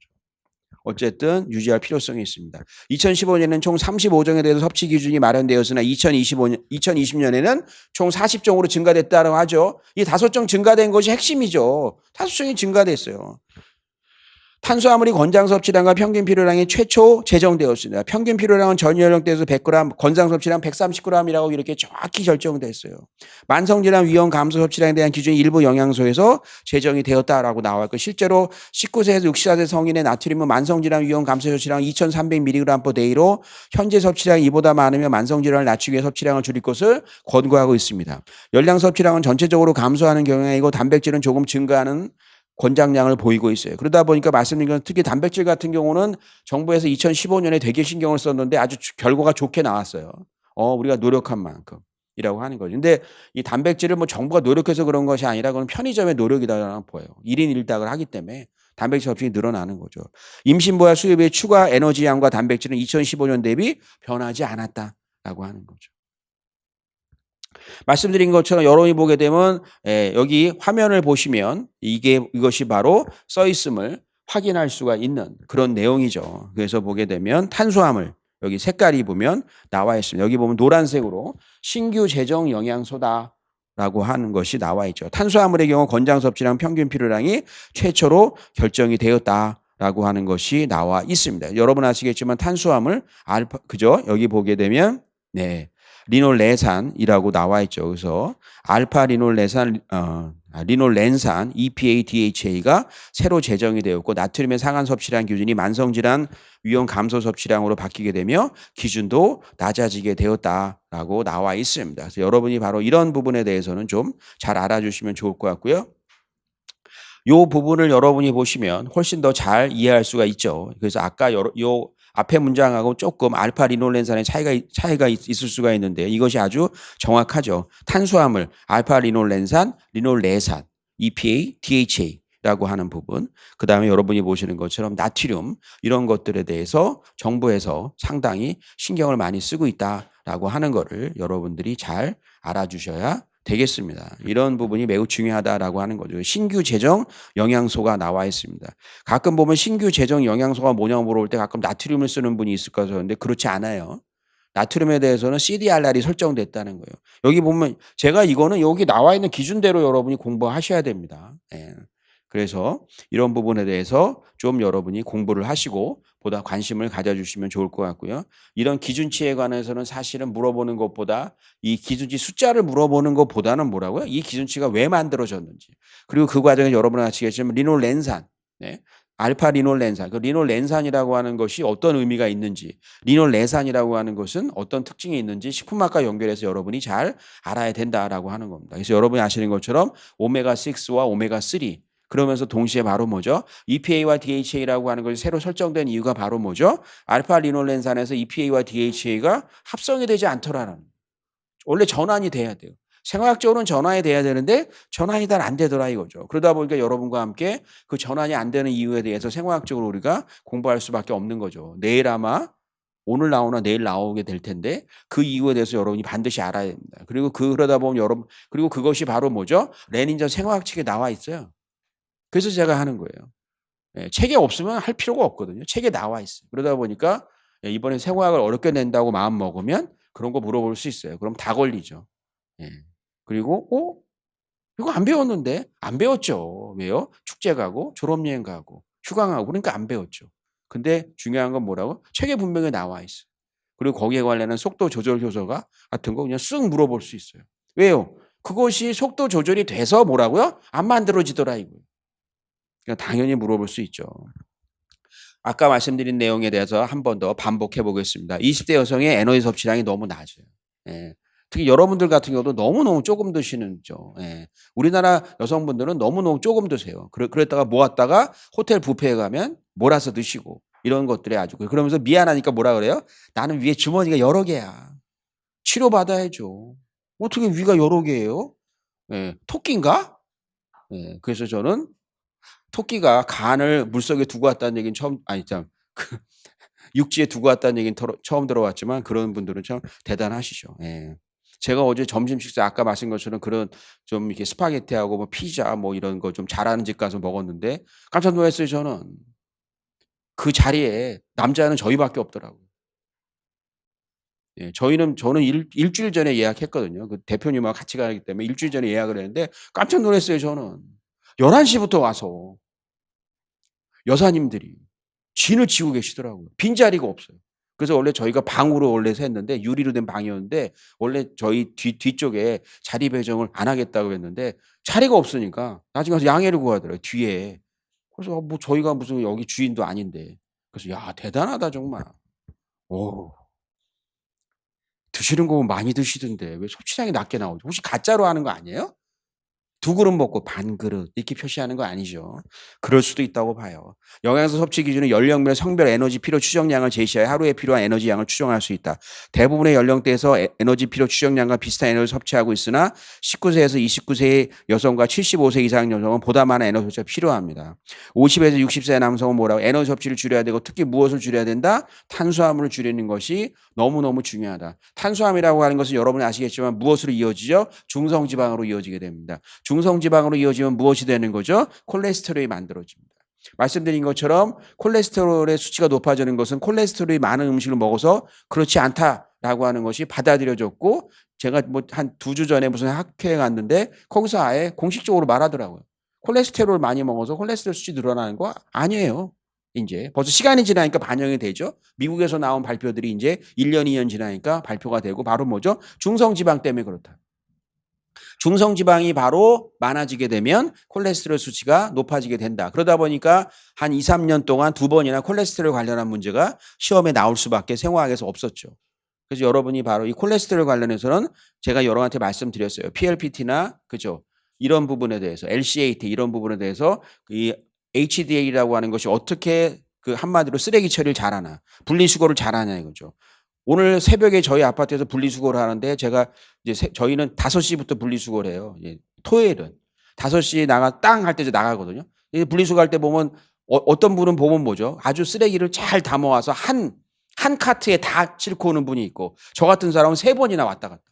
[SPEAKER 1] 어쨌든 유지할 필요성이 있습니다. 2015년에는 총 35종에 대해서 섭취 기준이 마련되었으나 2020년에는 총 40종으로 증가됐다고 하죠. 이 5종 증가된 것이 핵심이죠. 5종이 증가됐어요. 탄수화물이 권장 섭취량과 평균 필요량이 최초 제정되었습니다. 평균 필요량은 전 연령대에서 100g, 권장 섭취량 130g이라고 이렇게 정확히 결정됐어요. 만성질환 위험 감소 섭취량에 대한 기준이 일부 영양소에서 제정이 되었다라고 나와 있고 실제로 19세에서 64세 성인의 나트륨은 만성질환 위험 감소 섭취량 2300mg/day로 현재 섭취량이 이보다 많으면 만성질환을 낮추기 위해 섭취량을 줄일 것을 권고하고 있습니다. 열량 섭취량은 전체적으로 감소하는 경향이고 단백질은 조금 증가하는 권장량을 보이고 있어요. 그러다 보니까 말씀드린 건 특히 단백질 같은 경우는 정부에서 2015년에 되게 신경을 썼는데 아주 결과가 좋게 나왔어요. 우리가 노력한 만큼이라고 하는 거죠. 근데 이 단백질을 뭐 정부가 노력해서 그런 것이 아니라 그건 편의점의 노력이라고 보여요. 1인 1닭을 하기 때문에 단백질 섭취가 늘어나는 거죠. 임신부와 수유비의 추가 에너지량과 단백질은 2015년 대비 변하지 않았다라고 하는 거죠. 말씀드린 것처럼 여러분이 보게 되면 여기 화면을 보시면 이것이 바로 써 있음을 확인할 수가 있는 그런 내용이죠. 그래서 보게 되면 탄수화물 여기 색깔이 보면 나와 있습니다. 여기 보면 노란색으로 신규 제정 영양소다라고 라고 하는 것이 나와 있죠. 탄수화물의 경우 권장 섭취량 평균 필요량이 최초로 결정이 되었다라고 하는 것이 나와 있습니다. 여러분 아시겠지만 탄수화물 알파 그죠? 여기 보게 되면 네. 리놀레산이라고 나와 있죠. 그래서 알파 리놀렌산 EPA, DHA가 새로 제정이 되었고 나트륨의 상한 섭취량 기준이 만성질환 위험 감소 섭취량으로 바뀌게 되며 기준도 낮아지게 되었다라고 나와 있습니다. 그래서 여러분이 바로 이런 부분에 대해서는 좀 잘 알아주시면 좋을 것 같고요. 요 부분을 여러분이 보시면 훨씬 더 잘 이해할 수가 있죠. 그래서 아까 요 앞에 문장하고 조금 알파 리놀렌산의 차이가 있을 수가 있는데 이것이 아주 정확하죠. 탄수화물, 알파 리놀렌산, 리놀레산, EPA, DHA라고 하는 부분. 그 다음에 여러분이 보시는 것처럼 나트륨 이런 것들에 대해서 정부에서 상당히 신경을 많이 쓰고 있다라고 하는 거를 여러분들이 잘 알아주셔야 되겠습니다. 이런 부분이 매우 중요하다라고 하는 거죠. 신규 제정 영양소가 나와 있습니다. 가끔 보면 신규 제정 영양소가 뭐냐고 물어볼 때 가끔 나트륨을 쓰는 분이 있을 거라서 그런데 그렇지 않아요. 나트륨에 대해서는 CDRR이 설정됐다는 거예요. 여기 보면 제가 이거는 여기 나와 있는 기준대로 여러분이 공부하셔야 됩니다. 예. 그래서 이런 부분에 대해서 좀 여러분이 공부를 하시고 보다 관심을 가져주시면 좋을 것 같고요. 이런 기준치에 관해서는 사실은 물어보는 것보다 이 기준치 숫자를 물어보는 것보다는 뭐라고요? 이 기준치가 왜 만들어졌는지 그리고 그 과정에 여러분은 아시겠지만 리놀렌산, 네. 알파 리놀렌산, 그 리놀렌산이라고 하는 것이 어떤 의미가 있는지 리놀레산이라고 하는 것은 어떤 특징이 있는지 식품학과 연결해서 여러분이 잘 알아야 된다라고 하는 겁니다. 그래서 여러분이 아시는 것처럼 오메가6와 오메가3 그러면서 동시에 바로 뭐죠? EPA와 DHA라고 하는 것이 새로 설정된 이유가 바로 뭐죠? 알파 리놀렌산에서 EPA와 DHA가 합성이 되지 않더라는 원래 전환이 돼야 돼요. 생화학적으로는 전환이 돼야 되는데 전환이 잘 안 되더라 이거죠. 그러다 보니까 여러분과 함께 그 전환이 안 되는 이유에 대해서 생화학적으로 우리가 공부할 수밖에 없는 거죠. 내일 아마 오늘 나오나 내일 나오게 될 텐데 그 이유에 대해서 여러분이 반드시 알아야 됩니다. 그리고 그러다 보면 여러분 그리고 그것이 바로 뭐죠? 레닌전 생화학 책에 나와 있어요. 그래서 제가 하는 거예요. 예, 책에 없으면 할 필요가 없거든요. 책에 나와 있어요. 그러다 보니까 이번에 생화학을 어렵게 낸다고 마음 먹으면 그런 거 물어볼 수 있어요. 그럼 다 걸리죠. 예. 그리고 이거 안 배웠는데 안 배웠죠. 왜요? 축제 가고 졸업여행 가고 휴가 가고 그러니까 안 배웠죠. 근데 중요한 건 뭐라고? 책에 분명히 나와 있어요. 그리고 거기에 관련한 속도 조절 효소가 같은 거 그냥 쓱 물어볼 수 있어요. 왜요? 그것이 속도 조절이 돼서 뭐라고요? 안 만들어지더라 이거예요. 그러니까 당연히 물어볼 수 있죠. 아까 말씀드린 내용에 대해서 한 번 더 반복해 보겠습니다. 20대 여성의 에너지 섭취량이 너무 낮아요. 예. 특히 여러분들 같은 경우도 너무너무 조금 드시는죠. 예. 우리나라 여성분들은 너무너무 조금 드세요. 그랬다가 모았다가 호텔 뷔페에 가면 몰아서 드시고 이런 것들이 아주 그러면서 미안하니까 뭐라 그래요? 나는 위에 주머니가 여러 개야. 치료받아야죠. 어떻게 위가 여러 개예요? 예. 토끼인가? 예. 그래서 저는 토끼가 간을 물속에 두고 왔다는 얘기는 육지에 두고 왔다는 얘기는 처음 들어봤지만 그런 분들은 참 대단하시죠. 예. 제가 어제 점심 식사 아까 말씀한 것처럼 그런 좀 이렇게 스파게티하고 뭐 피자 뭐 이런 거 좀 잘하는 집 가서 먹었는데 깜짝 놀랐어요, 저는. 그 자리에 남자는 저희밖에 없더라고요. 예. 저는 일주일 전에 예약했거든요. 그 대표님하고 같이 가기 때문에 일주일 전에 예약을 했는데 깜짝 놀랐어요, 저는. 11시 부터 와서 여사님들이 진을 치고 계시더라고요. 빈자리가 없어요. 그래서 원래 저희가 방으로 원래 샜는데 유리로 된 방이었는데 원래 저희 뒤쪽에 자리 배정을 안 하겠다고 했는데 자리가 없으니까 나중에 가서 양해를 구하더라고요, 뒤에. 그래서 뭐 저희가 무슨 여기 주인도 아닌데. 그래서 야, 대단하다 정말. 오. 드시는 거 많이 드시던데 왜 섭취량이 낮게 나오죠? 혹시 가짜로 하는 거 아니에요? 2그릇 먹고 반 그릇 이렇게 표시하는 거 아니죠. 그럴 수도 있다고 봐요. 영양소 섭취 기준은 연령별, 성별 에너지 필요 추정량을 제시하여 하루에 필요한 에너지 양을 추정할 수 있다. 대부분의 연령대에서 에너지 필요 추정량과 비슷한 에너지를 섭취하고 있으나 19세에서 29세의 여성과 75세 이상 여성은 보다 많은 에너지 섭취가 필요합니다. 50에서 60세 남성은 뭐라고? 에너지 섭취를 줄여야 되고 특히 무엇을 줄여야 된다? 탄수화물을 줄이는 것이 너무너무 중요하다. 탄수화물이라고 하는 것은 여러분이 아시겠지만 무엇으로 이어지죠? 중성지방으로 이어지게 됩니다. 중성지방으로 이어지면 무엇이 되는 거죠? 콜레스테롤이 만들어집니다. 말씀드린 것처럼 콜레스테롤의 수치가 높아지는 것은 콜레스테롤이 많은 음식을 먹어서 그렇지 않다. 라고 하는 것이 받아들여졌고 제가 뭐 한 2주 전에 무슨 학회에 갔는데 거기서 아예 공식적으로 말하더라고요. 콜레스테롤 많이 먹어서 콜레스테롤 수치 늘어나는 거 아니에요. 인제 벌써 시간이 지나니까 반영이 되죠. 미국에서 나온 발표들이 인제 1 년, 2년 지나니까 발표가 되고 바로 뭐죠? 중성지방 때문에 그렇다. 중성지방이 바로 많아지게 되면 콜레스테롤 수치가 높아지게 된다. 그러다 보니까 한 2-3년 동안 2번이나 콜레스테롤 관련한 문제가 시험에 나올 수밖에 생화학에서 없었죠. 그래서 여러분이 바로 이 콜레스테롤 관련해서는 제가 여러분한테 말씀드렸어요. PLPT나 그죠? 이런 부분에 대해서 LCAT 이런 부분에 대해서 이 HDL이라고 하는 것이 어떻게 그 한마디로 쓰레기 처리를 잘하나, 분리수거를 잘하냐 이거죠. 오늘 새벽에 저희 아파트에서 분리수거를 하는데 제가 이제 저희는 5시부터 분리수거를 해요. 예. 토요일은 5시에 땅 할 때 이제 나가거든요. 이 분리수거할 때 보면 어떤 분은 보면 뭐죠? 아주 쓰레기를 잘 담아 와서 한 카트에 다 싣고 오는 분이 있고 저 같은 사람은 3번이나 왔다 갔다.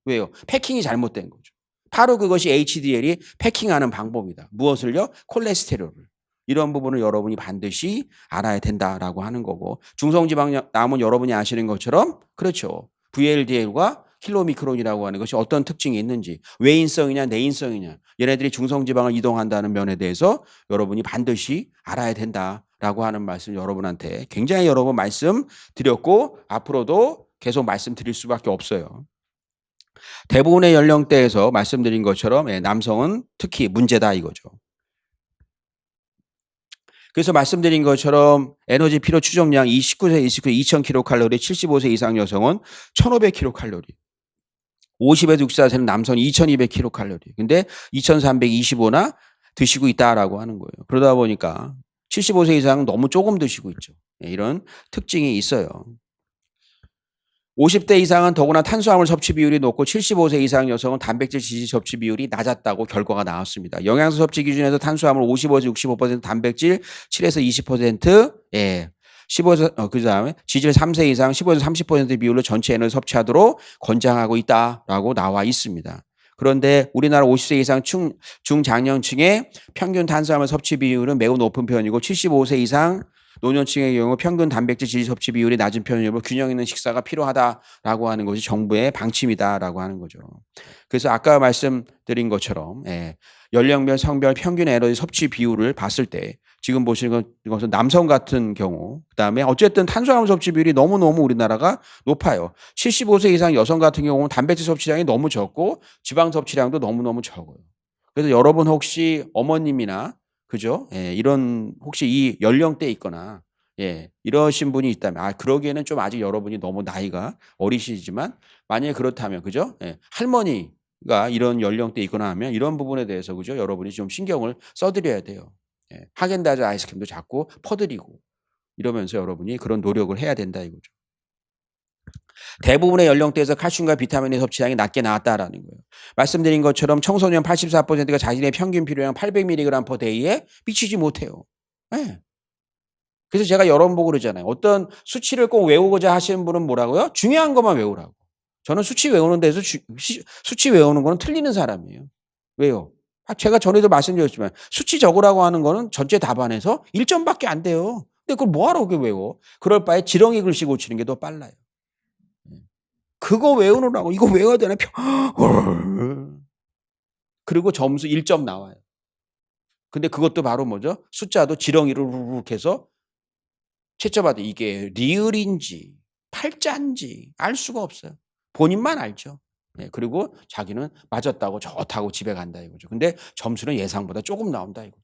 [SPEAKER 1] 왜요? 패킹이 잘못된 거죠. 바로 그것이 HDL이 패킹하는 방법이다. 무엇을요? 콜레스테롤을. 이런 부분을 여러분이 반드시 알아야 된다라고 하는 거고 중성지방염은 여러분이 아시는 것처럼 그렇죠. VLDL과 킬로미크론이라고 하는 것이 어떤 특징이 있는지 외인성이냐 내인성이냐 얘네들이 중성지방을 이동한다는 면에 대해서 여러분이 반드시 알아야 된다라고 하는 말씀 여러분한테 굉장히 여러 번 말씀드렸고 앞으로도 계속 말씀드릴 수밖에 없어요. 대부분의 연령대에서 말씀드린 것처럼 남성은 특히 문제다 이거죠. 그래서 말씀드린 것처럼 에너지 필요 추정량 19세, 29세 2000kcal, 75세 이상 여성은 1500kcal, 50에서 64세는 남성이 2200kcal. 근데 2325나 드시고 있다라고 하는 거예요. 그러다 보니까 75세 이상은 너무 조금 드시고 있죠. 이런 특징이 있어요. 50대 이상은 더구나 탄수화물 섭취 비율이 높고 75세 이상 여성은 단백질 지지 섭취 비율이 낮았다고 결과가 나왔습니다. 영양소 섭취 기준에서 탄수화물 55에서 65%, 단백질 7에서 20%, 예. 15에서 그다음에 지질 3세 이상 15에서 30% 비율로 전체 에너지 섭취하도록 권장하고 있다라고 나와 있습니다. 그런데 우리나라 50세 이상 중장년층의 평균 탄수화물 섭취 비율은 매우 높은 편이고 75세 이상 노년층의 경우 평균 단백질 지지 섭취 비율이 낮은 편이므로 균형 있는 식사가 필요하다라고 하는 것이 정부의 방침이다라고 하는 거죠. 그래서 아까 말씀드린 것처럼 연령별, 성별 평균 에너지 섭취 비율을 봤을 때 지금 보시는 것은 남성 같은 경우 그다음에 어쨌든 탄수화물 섭취 비율이 너무너무 우리나라가 높아요. 75세 이상 여성 같은 경우는 단백질 섭취량이 너무 적고 지방 섭취량도 너무너무 적어요. 그래서 여러분 혹시 어머님이나 그죠? 이런 혹시 이 연령대에 있거나 이러신 분이 있다면 그러기에는 좀 아직 여러분이 너무 나이가 어리시지만 만약에 그렇다면 그죠? 할머니가 이런 연령대에 있거나 하면 이런 부분에 대해서 그죠? 여러분이 좀 신경을 써드려야 돼요. 하겐다즈 아이스크림도 자꾸 퍼드리고 이러면서 여러분이 그런 노력을 해야 된다 이거죠. 대부분의 연령대에서 칼슘과 비타민의 섭취량이 낮게 나왔다라는 거예요. 말씀드린 것처럼 청소년 84%가 자신의 평균 필요량 800mg/day에 미치지 못해요. 네. 그래서 제가 여러 번 보고 그러잖아요. 어떤 수치를 꼭 외우고자 하시는 분은 뭐라고요? 중요한 것만 외우라고. 저는 수치 외우는 데서 수치 외우는 거는 틀리는 사람이에요. 왜요? 제가 전에도 말씀드렸지만 수치 적으라고 하는 거는 전체 답안에서 1점밖에 안 돼요. 근데 그걸 뭐하러 그렇게 외워? 그럴 바에 지렁이 글씨 고치는 게 더 빨라요. 그거 외우느라고 이거 외워야 되나? 그리고 점수 1점 나와요. 근데 그것도 바로 뭐죠? 숫자도 지렁이를 후룩 해서 채점하되 이게 리을인지 팔자인지 알 수가 없어요. 본인만 알죠. 그리고 자기는 맞았다고 좋다고 집에 간다 이거죠. 근데 점수는 예상보다 조금 나온다 이거죠.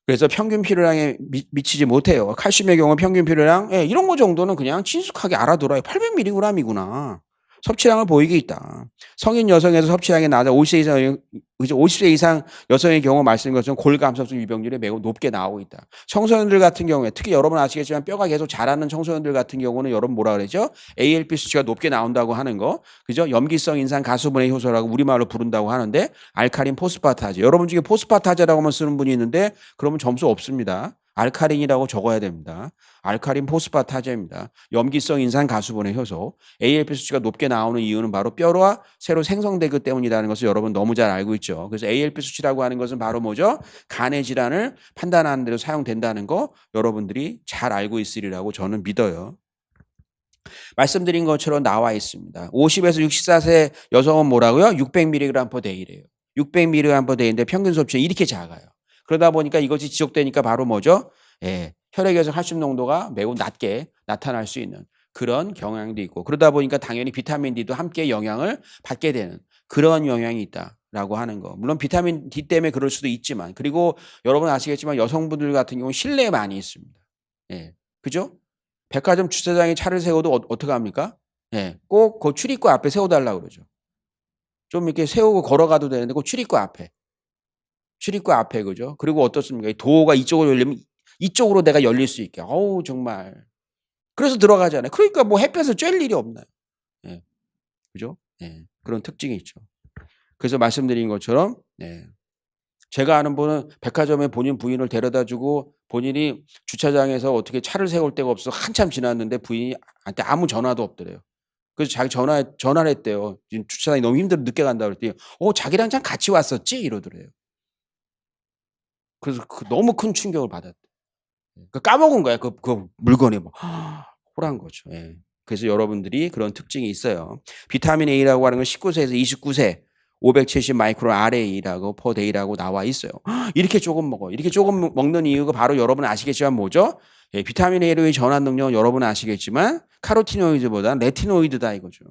[SPEAKER 1] 그래서 평균 필요량에 미치지 못해요. 칼슘의 경우 평균 필요량 이런 거 정도는 그냥 친숙하게 알아들어요. 800mg이구나. 섭취량을 보이게 있다. 성인 여성에서 섭취량이 낮아 50세 이상 여성의 경우 말씀드린 것처럼 골감소성 유병률이 매우 높게 나오고 있다. 청소년들 같은 경우에 특히 여러분 아시겠지만 뼈가 계속 자라는 청소년들 같은 경우는 여러분 뭐라 그러죠? ALP 수치가 높게 나온다고 하는 거. 그죠? 염기성 인산 가수분해 효소라고 우리말로 부른다고 하는데 알칼린 포스파타제. 여러분 중에 포스파타제라고만 쓰는 분이 있는데 그러면 점수 없습니다. 알칼린이라고 적어야 됩니다. 알칼린 포스파타제입니다. 염기성 인산 가수분해 효소. ALP 수치가 높게 나오는 이유는 바로 뼈와 새로 생성되기 때문이라는 것을 여러분 너무 잘 알고 있죠. 그래서 ALP 수치라고 하는 것은 바로 뭐죠? 간의 질환을 판단하는 데로 사용된다는 거 여러분들이 잘 알고 있으리라고 저는 믿어요. 말씀드린 것처럼 나와 있습니다. 50에서 64세 여성은 뭐라고요? 600mg per day래요. 600mg per day인데 평균 섭취는 이렇게 작아요. 그러다 보니까 이것이 지속되니까 바로 뭐죠? 예, 혈액에서 칼슘 농도가 매우 낮게 나타날 수 있는 그런 경향도 있고, 그러다 보니까 당연히 비타민 D도 함께 영향을 받게 되는 그런 영향이 있다라고 하는 거. 물론 비타민 D 때문에 그럴 수도 있지만, 그리고 여러분 아시겠지만 여성분들 같은 경우는 실내에 많이 있습니다. 예, 그죠? 백화점 주차장에 차를 세워도 어떻게 합니까? 예, 꼭 그 출입구 앞에 세워달라고 그러죠. 좀 이렇게 세우고 걸어가도 되는데 꼭 출입구 앞에 그죠? 그리고 어떻습니까? 이 도어가 이쪽으로 열리면 이쪽으로 내가 열릴 수 있게. 어우 정말. 그래서 들어가잖아요. 그러니까 뭐 햇볕을 쬐일 일이 없나요? 예, 그죠? 예, 그런 특징이 있죠. 그래서 말씀드린 것처럼, 네. 제가 아는 분은 백화점에 본인 부인을 데려다 주고 본인이 주차장에서 어떻게 차를 세울 데가 없어서 한참 지났는데 부인한테 아무 전화도 없더래요. 그래서 자기 전화를 했대요. 지금 주차장이 너무 힘들어 늦게 간다 그랬더니 자기랑 참 같이 왔었지 이러더래요. 그래서 너무 큰 충격을 받았대. 까먹은 거야. 그 물건이 뭐 호란 거죠. 예. 그래서 여러분들이 그런 특징이 있어요. 비타민 A라고 하는 건 19세에서 29세 570 마이크로 RA라고 per day라고 나와 있어요. 이렇게 조금 먹어. 이렇게 조금 먹는 이유가 바로 여러분 아시겠지만 뭐죠? 예, 비타민 A로의 전환 능력은 여러분 아시겠지만 카로티노이드보다 레티노이드다 이거죠.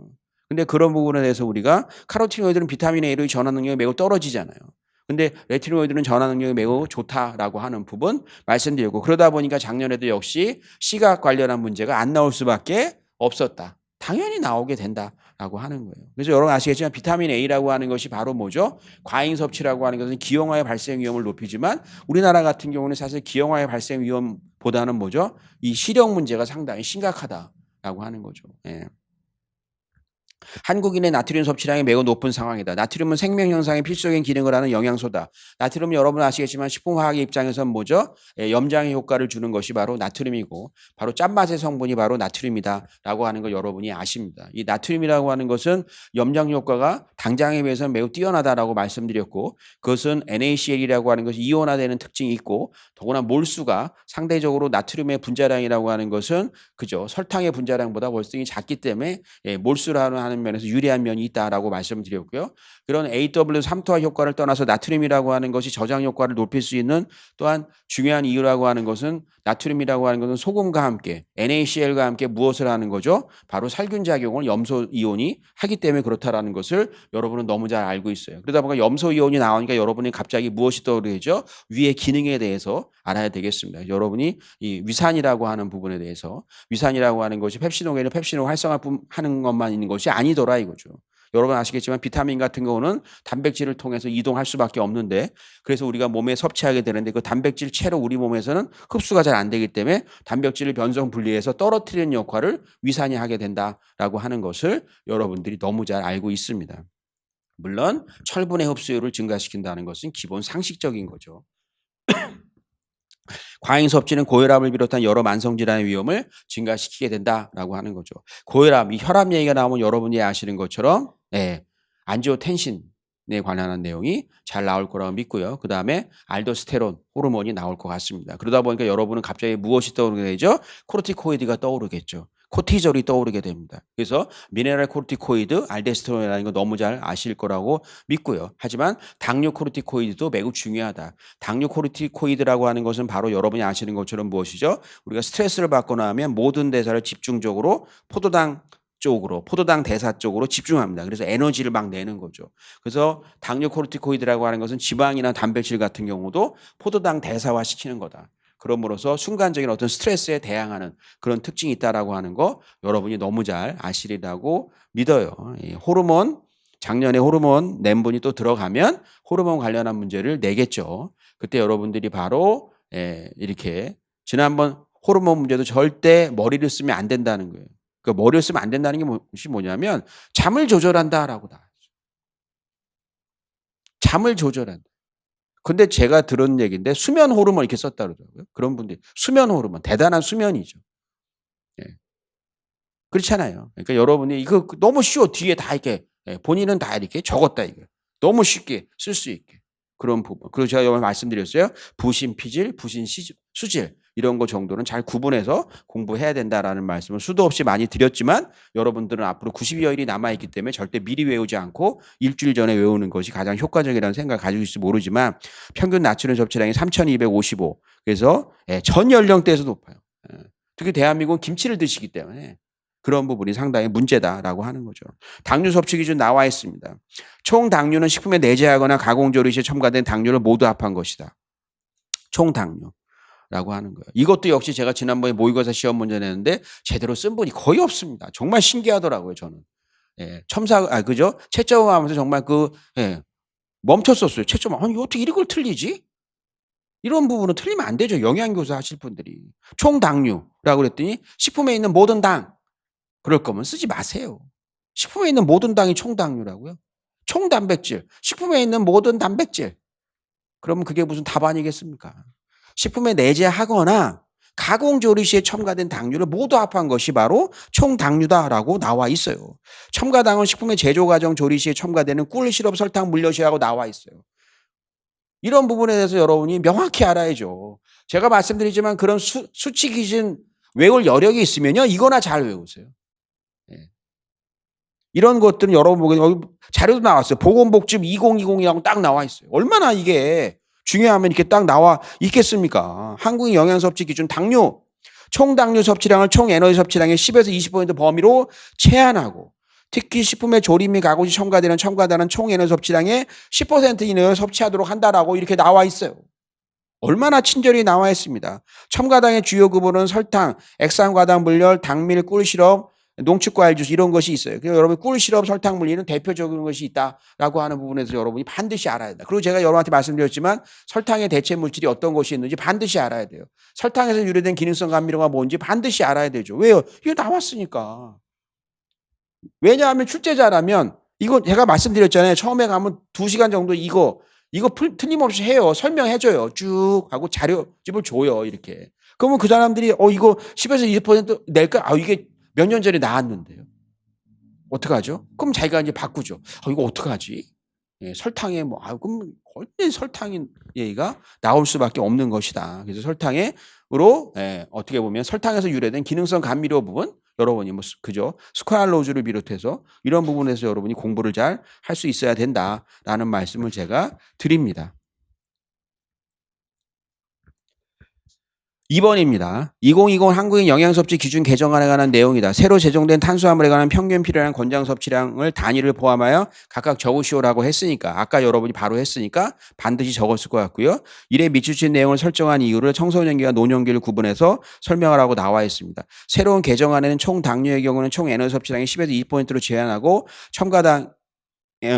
[SPEAKER 1] 근데 그런 부분에 대해서 우리가 카로티노이드는 비타민 A로의 전환 능력이 매우 떨어지잖아요. 근데 레티노이드는 전환 능력이 매우 좋다라고 하는 부분 말씀드리고, 그러다 보니까 작년에도 역시 시각 관련한 문제가 안 나올 수밖에 없었다. 당연히 나오게 된다라고 하는 거예요. 그래서 여러분 아시겠지만 비타민 A라고 하는 것이 바로 뭐죠? 과잉 섭취라고 하는 것은 기형아의 발생 위험을 높이지만 우리나라 같은 경우는 사실 기형아의 발생 위험보다는 뭐죠? 이 시력 문제가 상당히 심각하다라고 하는 거죠. 예. 한국인의 나트륨 섭취량이 매우 높은 상황이다. 나트륨은 생명 형성에 필수적인 기능을 하는 영양소다. 나트륨은 여러분 아시겠지만 식품화학의 입장에서는 뭐죠? 염장의 효과를 주는 것이 바로 나트륨이고, 바로 짠맛의 성분이 바로 나트륨이다라고 하는 걸 여러분이 아십니다. 이 나트륨이라고 하는 것은 염장 효과가 당장에 비해서는 매우 뛰어나다라고 말씀드렸고, 그것은 NaCl이라고 하는 것이 이온화되는 특징이 있고, 더구나 몰수가 상대적으로 나트륨의 분자량이라고 하는 것은 그죠? 설탕의 분자량보다 월등히 작기 때문에 몰수라는 하는 면에서 유리한 면이 있다라고 말씀드렸고요. 그런 AW3토화 효과를 떠나서 나트륨이라고 하는 것이 저장 효과를 높일 수 있는 또한 중요한 이유라고 하는 것은, 나트륨이라고 하는 것은 소금과 함께 NaCl과 함께 무엇을 하는 거죠? 바로 살균 작용을 염소 이온이 하기 때문에 그렇다라는 것을 여러분은 너무 잘 알고 있어요. 그러다 보니까 염소 이온이 나오니까 여러분이 갑자기 무엇이 떠오르죠? 위의 기능에 대해서 알아야 되겠습니다. 여러분이 이 위산이라고 하는 부분에 대해서, 위산이라고 하는 것이 펩시도계를 펩신을 활성화하는 것만 있는 것이 아니더라 이거죠. 여러분 아시겠지만 비타민 같은 경우는 단백질을 통해서 이동할 수밖에 없는데, 그래서 우리가 몸에 섭취하게 되는데 그 단백질 채로 우리 몸에서는 흡수가 잘 안 되기 때문에 단백질을 변성 분리해서 떨어뜨리는 역할을 위산이 하게 된다라고 하는 것을 여러분들이 너무 잘 알고 있습니다. 물론 철분의 흡수율을 증가시킨다는 것은 기본 상식적인 거죠. 과잉 섭취는 고혈압을 비롯한 여러 만성질환의 위험을 증가시키게 된다라고 하는 거죠. 고혈압, 이 혈압 얘기가 나오면 여러분이 아시는 것처럼 안지오텐신에 관한 내용이 잘 나올 거라고 믿고요. 그 다음에 알도스테론 호르몬이 나올 것 같습니다. 그러다 보니까 여러분은 갑자기 무엇이 떠오르게 되죠? 코르티코이드가 떠오르겠죠. 코티졸이 떠오르게 됩니다. 그래서 미네랄 코르티코이드, 알도스테론이라는 거 너무 잘 아실 거라고 믿고요. 하지만 당뇨 코르티코이드도 매우 중요하다. 당뇨 코르티코이드라고 하는 것은 바로 여러분이 아시는 것처럼 무엇이죠? 우리가 스트레스를 받고 나면 모든 대사를 집중적으로 포도당 대사 쪽으로 집중합니다. 그래서 에너지를 막 내는 거죠. 그래서 당뇨 코르티코이드라고 하는 것은 지방이나 단백질 같은 경우도 포도당 대사화 시키는 거다. 그럼으로써 순간적인 어떤 스트레스에 대항하는 그런 특징이 있다라고 하는 거 여러분이 너무 잘 아시리라고 믿어요. 호르몬, 작년에 호르몬 낸 분이 또 들어가면 호르몬 관련한 문제를 내겠죠. 그때 여러분들이 바로 이렇게 지난번 호르몬 문제도 절대 머리를 쓰면 안 된다는 거예요. 그 머리를 쓰면 안 된다는 게 뭐냐면 잠을 조절한다라고 나와요. 잠을 조절한다. 근데 제가 들은 얘기인데 수면 호르몬 이렇게 썼다 그러더라고요. 그런 분들이 수면 호르몬, 대단한 수면이죠. 예. 그렇잖아요. 그러니까 여러분이 이거 너무 쉬워. 뒤에 다 이렇게 본인은 다 이렇게 적었다 이거. 너무 쉽게 쓸 수 있게. 그런 부분. 그리고 제가 여러분 말씀드렸어요. 부신 피질, 부신 수질. 이런 거 정도는 잘 구분해서 공부해야 된다라는 말씀을 수도 없이 많이 드렸지만 여러분들은 앞으로 90여일이 남아있기 때문에 절대 미리 외우지 않고 일주일 전에 외우는 것이 가장 효과적이라는 생각을 가지고 있을지 모르지만 평균 나트륨 섭취량이 3,255. 그래서 전 연령대에서 높아요. 특히 대한민국은 김치를 드시기 때문에 그런 부분이 상당히 문제다라고 하는 거죠. 당류 섭취 기준 나와 있습니다. 총 당류는 식품에 내재하거나 가공조리 시에 첨가된 당류를 모두 합한 것이다. 총 당류라고 하는 거예요. 이것도 역시 제가 지난번에 모의고사 시험 문제 냈는데 제대로 쓴 분이 거의 없습니다. 정말 신기하더라고요, 저는. 그죠? 채점하면서 정말 멈췄었어요. 채점. 아니, 어떻게 이걸 틀리지? 이런 부분은 틀리면 안 되죠. 영양교사 하실 분들이. 총 당류라고 그랬더니 식품에 있는 모든 당. 그럴 거면 쓰지 마세요. 식품에 있는 모든 당이 총당류라고요? 총단백질. 식품에 있는 모든 단백질. 그러면 그게 무슨 답안이겠습니까? 식품에 내재하거나 가공조리 시에 첨가된 당류를 모두 합한 것이 바로 총당류다라고 나와 있어요. 첨가당은 식품의 제조 과정 조리 시에 첨가되는 꿀, 시럽, 설탕, 물엿이라고 나와 있어요. 이런 부분에 대해서 여러분이 명확히 알아야죠. 제가 말씀드리지만 그런 수치 기준 외울 여력이 있으면요, 이거나 잘 외우세요. 이런 것들은 여러분 보기에 여기 자료도 나왔어요. 보건복지부 2020이라고 딱 나와 있어요. 얼마나 이게 중요하면 이렇게 딱 나와 있겠습니까? 한국인 영양섭취 기준 당류, 총 당류 섭취량을 총 에너지 섭취량의 10에서 20% 범위로 제한하고 특히 식품의 조림 및 가공 시 첨가되는 총 에너지 섭취량의 10% 이내를 섭취하도록 한다라고 이렇게 나와 있어요. 얼마나 친절히 나와 있습니다. 첨가당의 주요 구분은 설탕, 액상과당 물엿, 당밀, 꿀시럽, 농축과일 주스 이런 것이 있어요. 그래서 여러분 꿀시럽, 설탕, 물리는 대표적인 것이 있다라고 하는 부분에서 여러분이 반드시 알아야 된다. 그리고 제가 여러분한테 말씀드렸지만 설탕의 대체 물질이 어떤 것이 있는지 반드시 알아야 돼요. 설탕에서 유래된 기능성 감미료가 뭔지 반드시 알아야 되죠. 왜요? 이거 나왔으니까. 왜냐하면 출제자라면 이거 제가 말씀드렸잖아요. 처음에 가면 2시간 정도 이거 틀림없이 해요. 설명해줘요. 쭉 하고 자료집을 줘요. 이렇게. 그러면 그 사람들이 이거 10에서 20% 낼까? 이게 몇 년 전에 나왔는데요. 어떡하죠? 그럼 자기가 이제 바꾸죠. 이거 어떡하지? 설탕에 그럼 거의 설탕인 얘기가 나올 수밖에 없는 것이다. 그래서 설탕으로 어떻게 보면 설탕에서 유래된 기능성 감미료 부분 여러분이 그죠? 스쿠알로즈를 비롯해서 이런 부분에서 여러분이 공부를 잘 할 수 있어야 된다라는 말씀을 제가 드립니다. 2번입니다. 2020 한국인 영양섭취 기준 개정안에 관한 내용이다. 새로 제정된 탄수화물에 관한 평균 필요량 권장 섭취량을 단위를 포함하여 각각 적으시오라고 했으니까 아까 여러분이 바로 했으니까 반드시 적었을 것 같고요. 이에 미치친 내용을 설정한 이유를 청소년기와 노년기를 구분해서 설명하라고 나와 있습니다. 새로운 개정안에는 총 당류의 경우는 총 에너지 섭취량이 10에서 20%로 제한하고 첨가당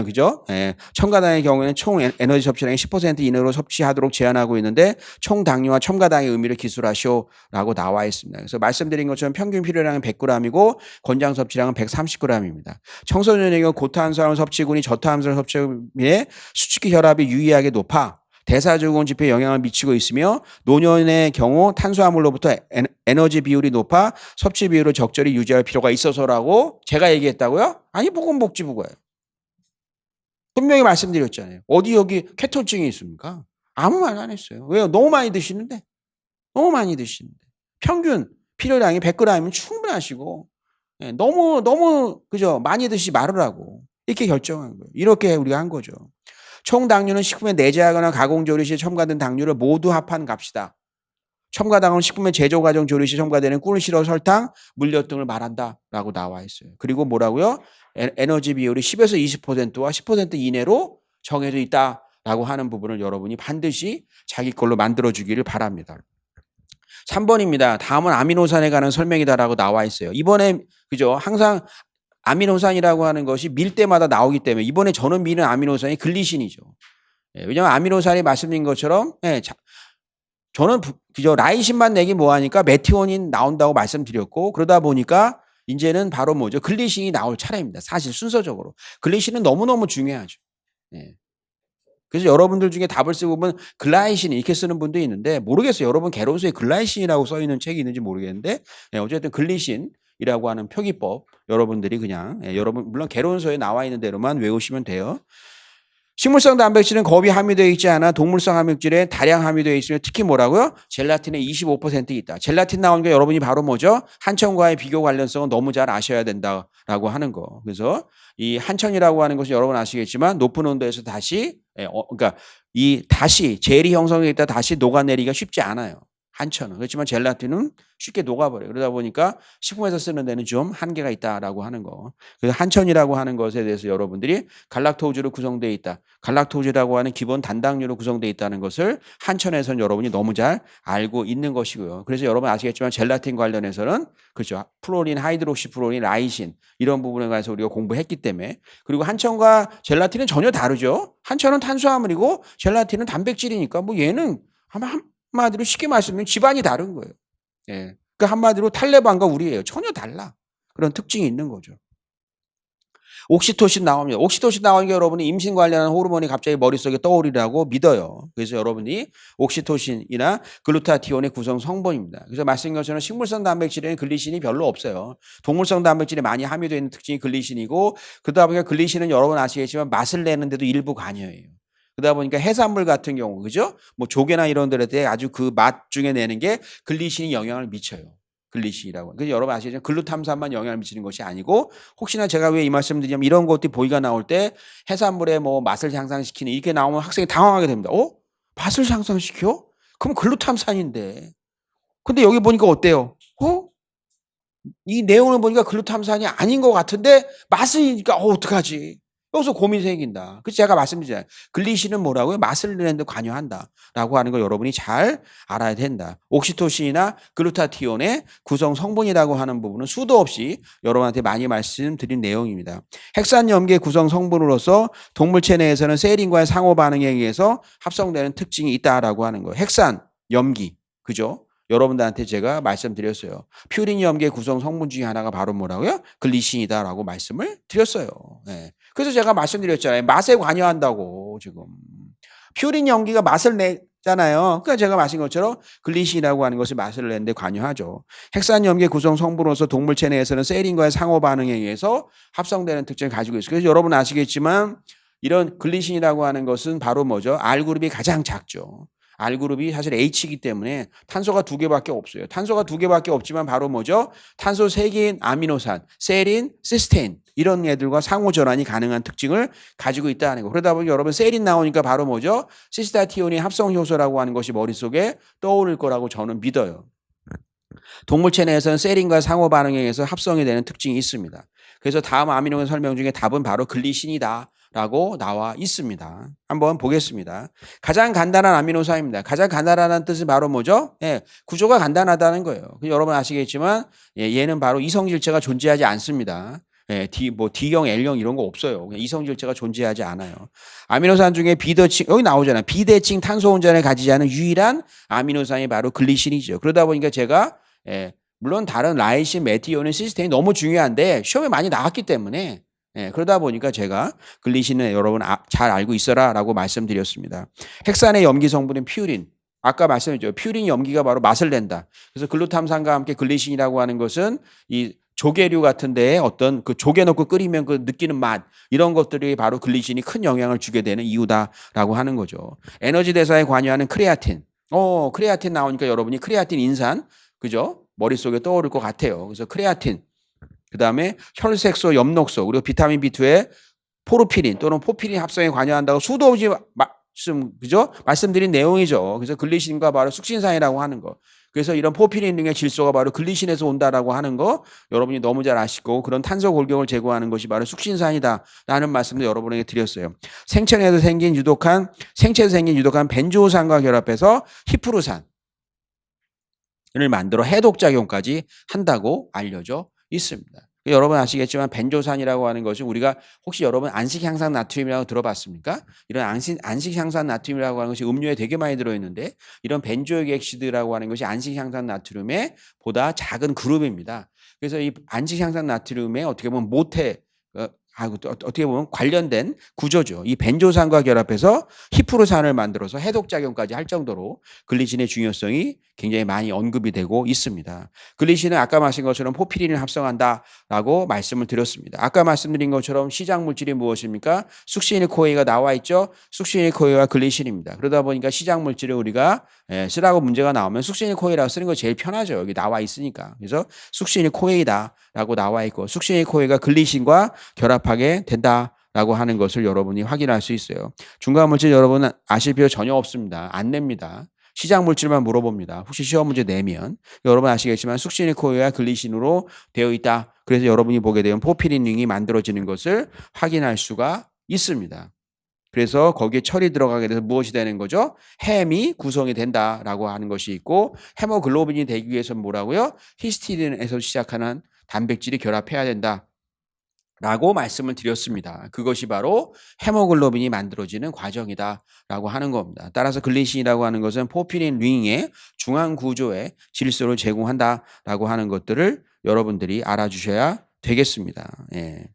[SPEAKER 1] 그죠? 첨가당의 경우에는 총 에너지 섭취량의 10% 이내로 섭취하도록 제한하고 있는데 총 당류와 첨가당의 의미를 기술하시오라고 나와 있습니다. 그래서 말씀드린 것처럼 평균 필요량은 100g이고 권장 섭취량은 130g입니다. 청소년의 경우 고탄수화물 섭취군이 저탄수화물 섭취에 수축기 혈압이 유의하게 높아 대사증후군 지표에 영향을 미치고 있으며 노년의 경우 탄수화물로부터 에너지 비율이 높아 섭취 비율을 적절히 유지할 필요가 있어서라고 제가 얘기했다고요? 아니 보건복지부가요. 분명히 말씀드렸잖아요. 어디 여기 케톤증이 있습니까? 아무 말 안 했어요. 왜요? 너무 많이 드시는데. 너무 많이 드시는데. 평균 필요량이 100g이면 충분하시고 너무 그죠? 많이 드시지 말으라고 이렇게 결정한 거예요. 이렇게 우리가 한 거죠. 총 당류는 식품에 내재하거나 가공 조리 시에 첨가된 당류를 모두 합한 값이다. 첨가당은 식품의 제조 과정 조리 시 첨가되는 꿀, 시럽, 설탕, 물엿 등을 말한다라고 나와 있어요. 그리고 뭐라고요? 에너지 비율이 10에서 20%와 10% 이내로 정해져 있다라고 하는 부분을 여러분이 반드시 자기 걸로 만들어주기를 바랍니다. 3번입니다. 다음은 아미노산에 관한 설명이다라고 나와 있어요. 이번에 그죠? 항상 아미노산이라고 하는 것이 밀 때마다 나오기 때문에 이번에 저는 미는 아미노산이 글리신이죠. 왜냐하면 아미노산이 말씀드린 것처럼 저는 그저 라이신만 내기 뭐하니까 메티오닌 나온다고 말씀드렸고 그러다 보니까 이제는 바로 뭐죠? 글리신이 나올 차례입니다. 사실 순서적으로. 글리신은 너무너무 중요하죠. 그래서 여러분들 중에 답을 쓰고 보면 글라이신 이렇게 쓰는 분도 있는데 모르겠어요. 여러분 개론서에 글라이신이라고 써 있는 책이 있는지 모르겠는데 어쨌든 글리신이라고 하는 표기법 여러분들이 그냥 여러분 물론 개론서에 나와 있는 대로만 외우시면 돼요. 식물성 단백질은 거의 함유되어 있지 않아 동물성 함유질에 다량 함유되어 있으며 특히 뭐라고요? 젤라틴에 25% 있다. 젤라틴 나오는 게 여러분이 바로 뭐죠? 한천과의 비교 관련성은 너무 잘 아셔야 된다라고 하는 거. 그래서 이 한천이라고 하는 것은 여러분 아시겠지만 높은 온도에서 다시 그러니까 이 다시 젤이 형성이 있다 다시 녹아내리기가 쉽지 않아요. 한천은. 그렇지만 젤라틴은 쉽게 녹아버려요. 그러다 보니까 식품에서 쓰는 데는 좀 한계가 있다라고 하는 거. 그래서 한천이라고 하는 것에 대해서 여러분들이 갈락토즈로 구성되어 있다. 갈락토즈라고 하는 기본 단당류로 구성되어 있다는 것을 한천에서는 여러분이 너무 잘 알고 있는 것이고요. 그래서 여러분 아시겠지만 젤라틴 관련해서는 그렇죠. 플로린, 하이드록시플로린, 라이신 이런 부분에 관해서 우리가 공부했기 때문에 그리고 한천과 젤라틴은 전혀 다르죠. 한천은 탄수화물이고 젤라틴은 단백질이니까 뭐 얘는 한마디로 쉽게 말씀드리면 집안이 다른 거예요. 예. 그 한마디로 탈레반과 우리예요. 전혀 달라. 그런 특징이 있는 거죠. 옥시토신 나옵니다. 옥시토신 나오는 게 여러분이 임신 관련한 호르몬이 갑자기 머릿속에 떠오르라고 믿어요. 그래서 여러분이 옥시토신이나 글루타티온의 구성 성분입니다. 그래서 말씀드린 것처럼 식물성 단백질에는 글리신이 별로 없어요. 동물성 단백질이 많이 함유되어 있는 특징이 글리신이고 그러다 보니까 글리신은 여러분 아시겠지만 맛을 내는데도 일부 관여해요. 그러다 보니까 해산물 같은 경우 그죠? 뭐 조개나 이런 데에 아주 그 맛 중에 내는 게 글리신이 영향을 미쳐요. 글리신이라고. 그래서 여러분 아시죠? 글루탐산만 영향을 미치는 것이 아니고 혹시나 제가 왜 이 말씀을 드리냐면 이런 것들이 보기가 나올 때 해산물의 뭐 맛을 향상시키는 이렇게 나오면 학생이 당황하게 됩니다. 맛을 향상시켜? 그럼 글루탐산인데. 근데 여기 보니까 어때요? 이 내용을 보니까 글루탐산이 아닌 것 같은데 맛이니까 어떡하지? 여기서 고민이 생긴다. 그래서 제가 말씀드리잖아요. 글리신은 뭐라고요? 맛을 내는 데 관여한다라고 하는 걸 여러분이 잘 알아야 된다. 옥시토신이나 글루타티온의 구성 성분이라고 하는 부분은 수도 없이 여러분한테 많이 말씀드린 내용입니다. 핵산염기의 구성 성분으로서 동물체 내에서는 세린과의 상호 반응에 의해서 합성되는 특징이 있다라고 하는 거예요. 핵산, 염기, 그죠? 여러분들한테 제가 말씀드렸어요. 퓨린 염기의 구성 성분 중에 하나가 바로 뭐라고요? 글리신이다라고 말씀을 드렸어요. 네. 그래서 제가 말씀드렸잖아요. 맛에 관여한다고 지금. 퓨린 염기가 맛을 내잖아요. 그러니까 제가 말씀드린 것처럼 글리신이라고 하는 것이 맛을 내는데 관여하죠. 핵산 염기의 구성 성분으로서 동물체 내에서는 세린과의 상호 반응에 의해서 합성되는 특징을 가지고 있어요. 그래서 여러분 아시겠지만 이런 글리신이라고 하는 것은 바로 뭐죠? R그룹이 가장 작죠. R그룹이 사실 H이기 때문에 탄소가 2개밖에 없어요. 탄소가 2개밖에 없지만 바로 뭐죠? 탄소 3개인 아미노산, 세린, 시스테인 이런 애들과 상호 전환이 가능한 특징을 가지고 있다는 거. 그러다 보니 여러분 세린 나오니까 바로 뭐죠? 시스타티온이 합성 효소라고 하는 것이 머릿속에 떠오를 거라고 저는 믿어요. 동물체 내에서는 세린과 상호 반응에 의해서 합성이 되는 특징이 있습니다. 그래서 다음 아미노산 설명 중에 답은 바로 글리신이다. 라고 나와 있습니다. 한번 보겠습니다. 가장 간단한 아미노산입니다. 가장 간단하다는 뜻이 바로 뭐죠? 구조가 간단하다는 거예요. 여러분 아시겠지만 얘는 바로 이성질체가 존재하지 않습니다. D형, L형 이런 거 없어요. 이성질체가 존재하지 않아요. 아미노산 중에 비대칭, 여기 나오잖아요. 비대칭 탄소 혼전을 가지지 않은 유일한 아미노산이 바로 글리신이죠. 그러다 보니까 제가 물론 다른 라이신, 메티오닌, 시스테인이 너무 중요한데 시험에 많이 나왔기 때문에 그러다 보니까 제가 글리신은 여러분 잘 알고 있어라 라고 말씀드렸습니다. 핵산의 염기 성분인 퓨린. 아까 말씀드렸죠. 퓨린 염기가 바로 맛을 낸다. 그래서 글루탐산과 함께 글리신이라고 하는 것은 이 조개류 같은 데에 어떤 그 조개 넣고 끓이면 그 느끼는 맛 이런 것들이 바로 글리신이 큰 영향을 주게 되는 이유다라고 하는 거죠. 에너지 대사에 관여하는 크레아틴. 크레아틴 나오니까 여러분이 크레아틴 인산 그죠? 머릿속에 떠오를 것 같아요. 그래서 크레아틴 그 다음에 혈색소, 엽록소, 그리고 비타민 B2의 포르피린 또는 포피린 합성에 관여한다고 수도 없이 그죠? 말씀드린 내용이죠. 그래서 글리신과 바로 숙신산이라고 하는 거. 그래서 이런 포피린 등의 질소가 바로 글리신에서 온다라고 하는 거 여러분이 너무 잘 아시고 그런 탄소 골격을 제거하는 것이 바로 숙신산이다라는 말씀도 여러분에게 드렸어요. 생체에서 생긴 유독한 벤조산과 결합해서 히프루산을 만들어 해독작용까지 한다고 알려져 있습니다. 여러분 아시겠지만 벤조산이라고 하는 것은 우리가 혹시 여러분 안식향산 나트륨이라고 들어봤습니까? 이런 안식향산 나트륨이라고 하는 것이 음료에 되게 많이 들어있는데 이런 벤조익 액시드라고 하는 것이 안식향산 나트륨의 보다 작은 그룹입니다. 그래서 이 안식향산 나트륨의 어떻게 보면 어떻게 보면 관련된 구조죠. 이 벤조산과 결합해서 히프루산을 만들어서 해독작용까지 할 정도로 글리신의 중요성이 굉장히 많이 언급이 되고 있습니다. 글리신은 아까 말씀드린 것처럼 포피린을 합성한다라고 말씀을 드렸습니다. 아까 말씀드린 것처럼 시작 물질이 무엇입니까? 숙시닐코에가 나와 있죠. 숙시닐코에와 글리신입니다. 그러다 보니까 시작 물질을 우리가 쓰라고 문제가 나오면 숙시닐코에라고 쓰는 거 제일 편하죠. 여기 나와 있으니까. 그래서 숙시닐코에이다라고 나와 있고 숙시닐코에가 글리신과 결합하게 된다라고 하는 것을 여러분이 확인할 수 있어요. 중간 물질 여러분은 아실 필요 전혀 없습니다. 안 냅니다. 시작 물질만 물어봅니다. 혹시 시험 문제 내면 여러분 아시겠지만 숙시닐코에와 글리신으로 되어 있다. 그래서 여러분이 보게 되면 포피린링이 만들어지는 것을 확인할 수가 있습니다. 그래서 거기에 철이 들어가게 돼서 무엇이 되는 거죠? 햄이 구성이 된다라고 하는 것이 있고 헤모글로빈이 되기 위해서는 뭐라고요? 히스티딘에서 시작하는 단백질이 결합해야 된다. 라고 말씀을 드렸습니다. 그것이 바로 헤모글로빈이 만들어지는 과정이다라고 하는 겁니다. 따라서 글리신이라고 하는 것은 포피린 링의 중앙 구조에 질소를 제공한다라고 하는 것들을 여러분들이 알아주셔야 되겠습니다. 예.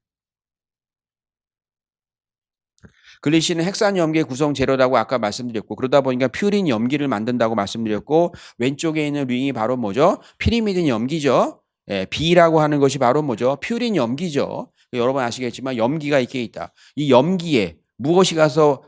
[SPEAKER 1] 글리신은 핵산 염기의 구성 재료라고 아까 말씀드렸고 그러다 보니까 퓨린 염기를 만든다고 말씀드렸고 왼쪽에 있는 링이 바로 뭐죠? 피리미딘 염기죠. 예, B라고 하는 것이 바로 뭐죠? 퓨린 염기죠. 여러분 아시겠지만 염기가 이렇게 있다. 이 염기에 무엇이 가서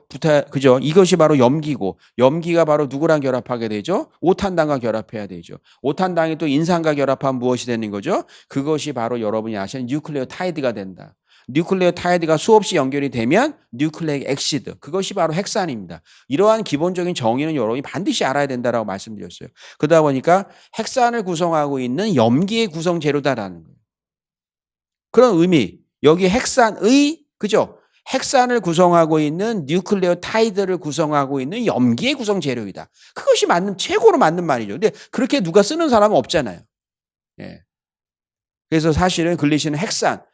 [SPEAKER 1] 그죠? 이것이 바로 염기고 염기가 바로 누구랑 결합하게 되죠? 오탄당과 결합해야 되죠. 오탄당이 또 인산과 결합하면 무엇이 되는 거죠? 그것이 바로 여러분이 아시는 뉴클레오타이드가 된다. 뉴클레오타이드가 수없이 연결이 되면 뉴클레익 엑시드 그것이 바로 핵산입니다. 이러한 기본적인 정의는 여러분이 반드시 알아야 된다라고 말씀드렸어요. 그러다 보니까 핵산을 구성하고 있는 염기의 구성 재료다라는 거예요. 그런 의미 여기 핵산의 그죠? 핵산을 구성하고 있는 뉴클레오타이드를 구성하고 있는 염기의 구성 재료이다. 그것이 최고로 맞는 말이죠. 근데 그렇게 누가 쓰는 사람은 없잖아요. 예. 그래서 사실은 글리신은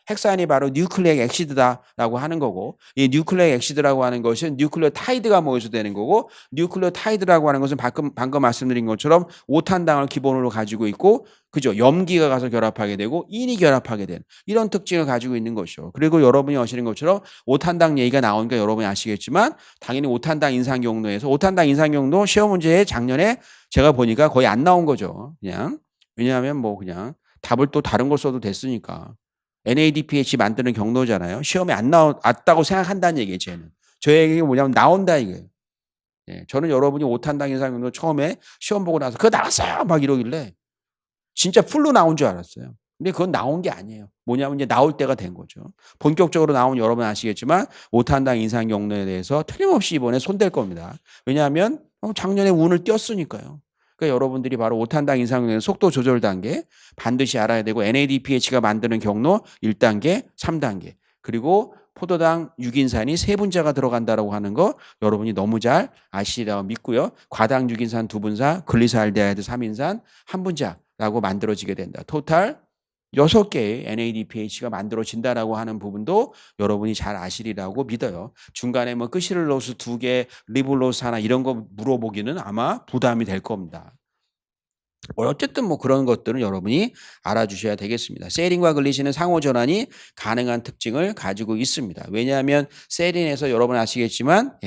[SPEAKER 1] 핵산이 바로 뉴클레익 엑시드다라고 하는 거고 이 뉴클레익 엑시드라고 하는 것은 뉴클레오타이드가 모여서 되는 거고 뉴클레오타이드라고 하는 것은 방금 말씀드린 것처럼 오탄당을 기본으로 가지고 있고 그죠? 염기가 가서 결합하게 되고 인이 결합하게 되는 이런 특징을 가지고 있는 것이죠. 그리고 여러분이 아시는 것처럼 오탄당 얘기가 나오니까 여러분이 아시겠지만 당연히 오탄당 인상 경로에서 오탄당 인상 경로 시험 문제에 작년에 제가 보니까 거의 안 나온 거죠. 그냥 왜냐하면 뭐 그냥 답을 또 다른 걸 써도 됐으니까. NADPH 만드는 경로잖아요. 시험에 안 나왔다고 생각한다는 얘기예요, 쟤는. 저에게 뭐냐면 나온다 이거예요. 예, 저는 여러분이 오탄당 인상 경로 처음에 시험 보고 나서 그거 나왔어요! 막 이러길래 진짜 풀로 나온 줄 알았어요. 근데 그건 나온 게 아니에요. 뭐냐면 이제 나올 때가 된 거죠. 본격적으로 나오면 여러분 아시겠지만 오탄당 인상 경로에 대해서 틀림없이 이번에 손댈 겁니다. 왜냐하면 작년에 운을 띄었으니까요. 그러니까 여러분들이 바로 오탄당 인상의 속도 조절 단계 반드시 알아야 되고 NADPH가 만드는 경로 1단계, 3단계 그리고 포도당 유긴산이 3분자가 들어간다라고 하는 거 여러분이 너무 잘 아시리라고 믿고요. 과당 유긴산 2분사, 글리사알데하이드 3인산 1분자라고 만들어지게 된다. 토탈 6개의 NADPH가 만들어진다라고 하는 부분도 여러분이 잘 아시리라고 믿어요. 중간에 뭐 끄시를로스 2개, 리블로스 하나 이런 거 물어보기는 아마 부담이 될 겁니다. 어쨌든 뭐 그런 것들은 여러분이 알아주셔야 되겠습니다. 세린과 글리신은 상호 전환이 가능한 특징을 가지고 있습니다. 왜냐하면 세린에서 여러분 아시겠지만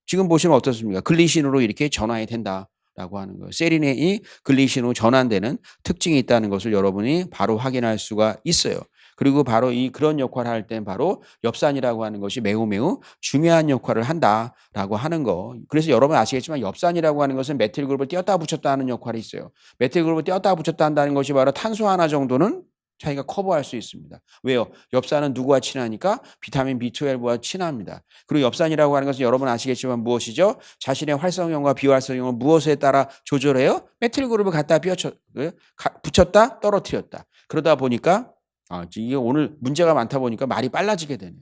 [SPEAKER 1] 지금 보시면 어떻습니까? 글리신으로 이렇게 전환이 된다. 라고 하는 거예요. 세린이 글리신으로 전환되는 특징이 있다는 것을 여러분이 바로 확인할 수가 있어요. 그리고 바로 그런 역할을 할 땐 바로 엽산이라고 하는 것이 매우 중요한 역할을 한다라고 하는 거. 그래서 여러분 아시겠지만 엽산이라고 하는 것은 메틸 그룹을 띄었다 붙였다 하는 역할이 있어요. 메틸 그룹을 띄었다 붙였다 한다는 것이 바로 탄소 하나 정도는 자기가 커버할 수 있습니다. 왜요? 엽산은 누구와 친하니까? 비타민 B12와 친합니다. 그리고 엽산이라고 하는 것은 여러분 아시겠지만 무엇이죠? 자신의 활성형과 비활성형을 무엇에 따라 조절해요? 메틸 그룹을 갖다 붙였다, 떨어뜨렸다. 그러다 보니까 이게 오늘 문제가 많다 보니까 말이 빨라지게 되네요.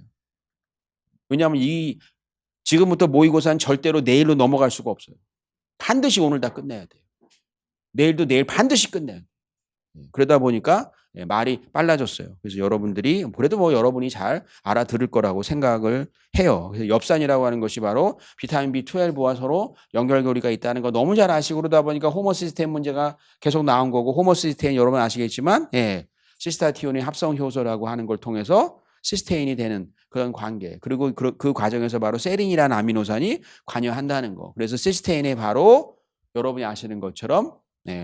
[SPEAKER 1] 왜냐하면 지금부터 모의고사는 절대로 내일로 넘어갈 수가 없어요. 반드시 오늘 다 끝내야 돼요. 내일도 내일 반드시 끝내야 돼요. 그러다 보니까 말이 빨라졌어요. 그래서 여러분들이 그래도 뭐 여러분이 잘 알아들을 거라고 생각을 해요. 그래서 엽산이라고 하는 것이 바로 비타민 B12와 서로 연결고리가 있다는 거 너무 잘 아시고 그러다 보니까 호모시스테인 문제가 계속 나온 거고 호모시스테인 여러분 아시겠지만 시스타티온의 합성 효소라고 하는 걸 통해서 시스테인이 되는 그런 관계 그리고 그 과정에서 바로 세린이라는 아미노산이 관여한다는 거. 그래서 시스테인의 바로 여러분이 아시는 것처럼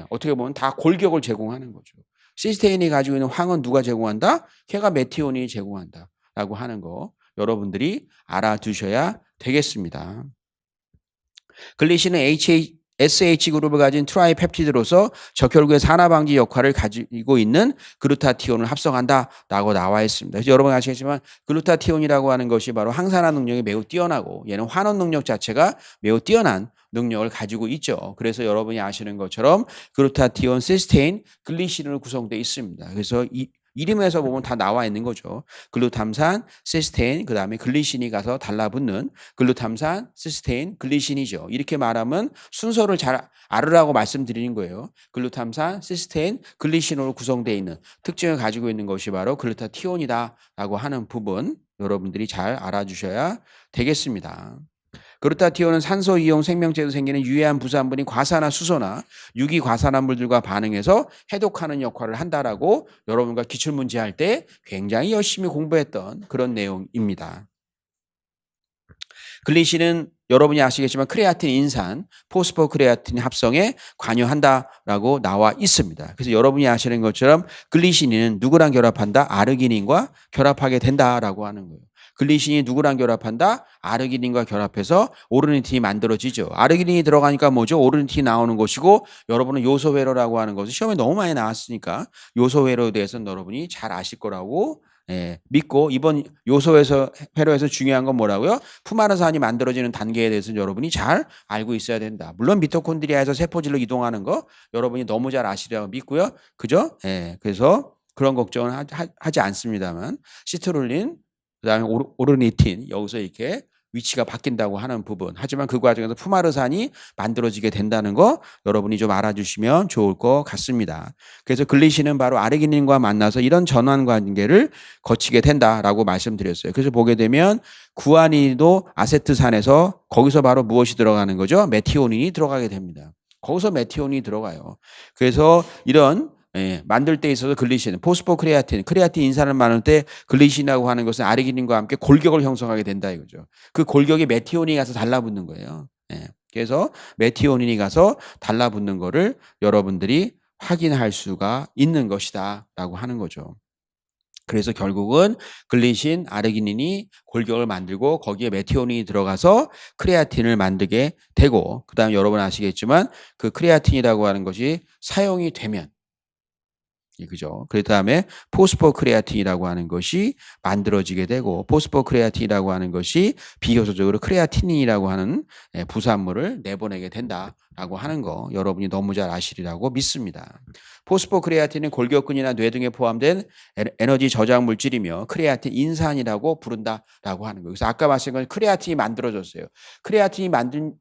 [SPEAKER 1] 어떻게 보면 다 골격을 제공하는 거죠. 시스테인이 가지고 있는 황은 누가 제공한다? 걔가 메티온이 제공한다 라고 하는 거 여러분들이 알아두셔야 되겠습니다. 글리신은 SH 그룹을 가진 트라이펩티드로서 적혈구의 산화방지 역할을 가지고 있는 글루타티온을 합성한다라고 나와 있습니다. 그래서 여러분 아시겠지만 글루타티온이라고 하는 것이 바로 항산화 능력이 매우 뛰어나고 얘는 환원 능력 자체가 매우 뛰어난 능력을 가지고 있죠. 그래서 여러분이 아시는 것처럼 글루타티온, 시스테인, 글리신으로 구성되어 있습니다. 그래서 이 이름에서 보면 다 나와 있는 거죠. 글루탐산, 시스테인, 그 다음에 글리신이 가서 달라붙는 글루탐산, 시스테인, 글리신이죠. 이렇게 말하면 순서를 잘 알으라고 말씀드리는 거예요. 글루탐산, 시스테인, 글리신으로 구성되어 있는 특징을 가지고 있는 것이 바로 글루타티온이다라고 하는 부분 여러분들이 잘 알아주셔야 되겠습니다. 글루타티온은 산소 이용 생명체에서 생기는 유해한 부산물인 과산화 수소나 유기 과산화물들과 반응해서 해독하는 역할을 한다라고 여러분과 기출문제 할 때 굉장히 열심히 공부했던 그런 내용입니다. 글리신은 여러분이 아시겠지만 크레아틴 인산, 포스포크레아틴 합성에 관여한다라고 나와 있습니다. 그래서 여러분이 아시는 것처럼 글리신은 누구랑 결합한다? 아르기닌과 결합하게 된다라고 하는 거예요. 글리신이 누구랑 결합한다? 아르기닌과 결합해서 오르니틴이 만들어지죠. 아르기닌이 들어가니까 뭐죠? 오르니틴이 나오는 것이고 여러분은 요소회로라고 하는 것은 시험에 너무 많이 나왔으니까 요소회로에 대해서는 여러분이 잘 아실 거라고 믿고 이번 요소에서 회로에서 중요한 건 뭐라고요? 푸마르산이 만들어지는 단계에 대해서는 여러분이 잘 알고 있어야 된다. 물론 미토콘드리아에서 세포질로 이동하는 거 여러분이 너무 잘 아시리라고 믿고요. 그죠? 그래서 그런 걱정은 하지 않습니다만 시트룰린 그다음에 오르니틴 여기서 이렇게 위치가 바뀐다고 하는 부분. 하지만 그 과정에서 푸마르산이 만들어지게 된다는 거 여러분이 좀 알아주시면 좋을 것 같습니다. 그래서 글리신은 바로 아르기닌과 만나서 이런 전환 관계를 거치게 된다라고 말씀드렸어요. 그래서 보게 되면 구아닌도 아세트산에서 거기서 바로 무엇이 들어가는 거죠? 메티오닌이 들어가게 됩니다. 거기서 메티오닌이 들어가요. 그래서 이런 만들 때 있어서 글리신, 포스포크레아틴, 크레아틴 인산을 만들 때 글리신이라고 하는 것은 아르기닌과 함께 골격을 형성하게 된다 이거죠. 그 골격이 메티오닌이 가서 달라붙는 거예요. 그래서 메티오닌이 가서 달라붙는 거를 여러분들이 확인할 수가 있는 것이다라고 하는 거죠. 그래서 결국은 글리신, 아르기닌이 골격을 만들고 거기에 메티오닌이 들어가서 크레아틴을 만들게 되고 그다음에 여러분 아시겠지만 그 크레아틴이라고 하는 것이 사용이 되면 그죠? 그 다음에 포스포크레아틴이라고 하는 것이 만들어지게 되고 포스포크레아틴이라고 하는 것이 비효소적으로 크레아티닌이라고 하는 부산물을 내보내게 된다라고 하는 거 여러분이 너무 잘 아시리라고 믿습니다. 포스포크레아틴은 골격근이나 뇌 등에 포함된 에너지 저장 물질이며 크레아틴 인산이라고 부른다라고 하는 거예요. 그래서 아까 말씀드린 건 크레아틴이 만들어졌어요. 크레아틴이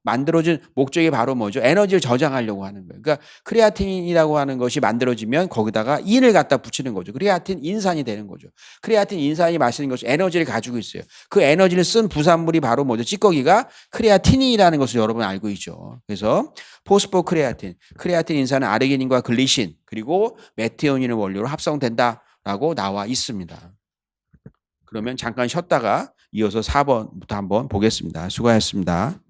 [SPEAKER 1] 만들어진 목적이 바로 뭐죠? 에너지를 저장하려고 하는 거예요. 그러니까 크레아틴이라고 하는 것이 만들어지면 거기다가 인을 갖다 붙이는 거죠. 크레아틴 인산이 되는 거죠. 크레아틴 인산이 마시는 것이 에너지를 가지고 있어요. 그 에너지를 쓴 부산물이 바로 뭐죠? 찌꺼기가 크레아틴이라는 것을 여러분 알고 있죠. 그래서 포스포크레아틴, 크레아틴 인산은 아르기닌과 글리신 그리고 메티오닌을 원료로 합성된다라고 나와 있습니다. 그러면 잠깐 쉬었다가 이어서 4번부터 한번 보겠습니다. 수고하셨습니다.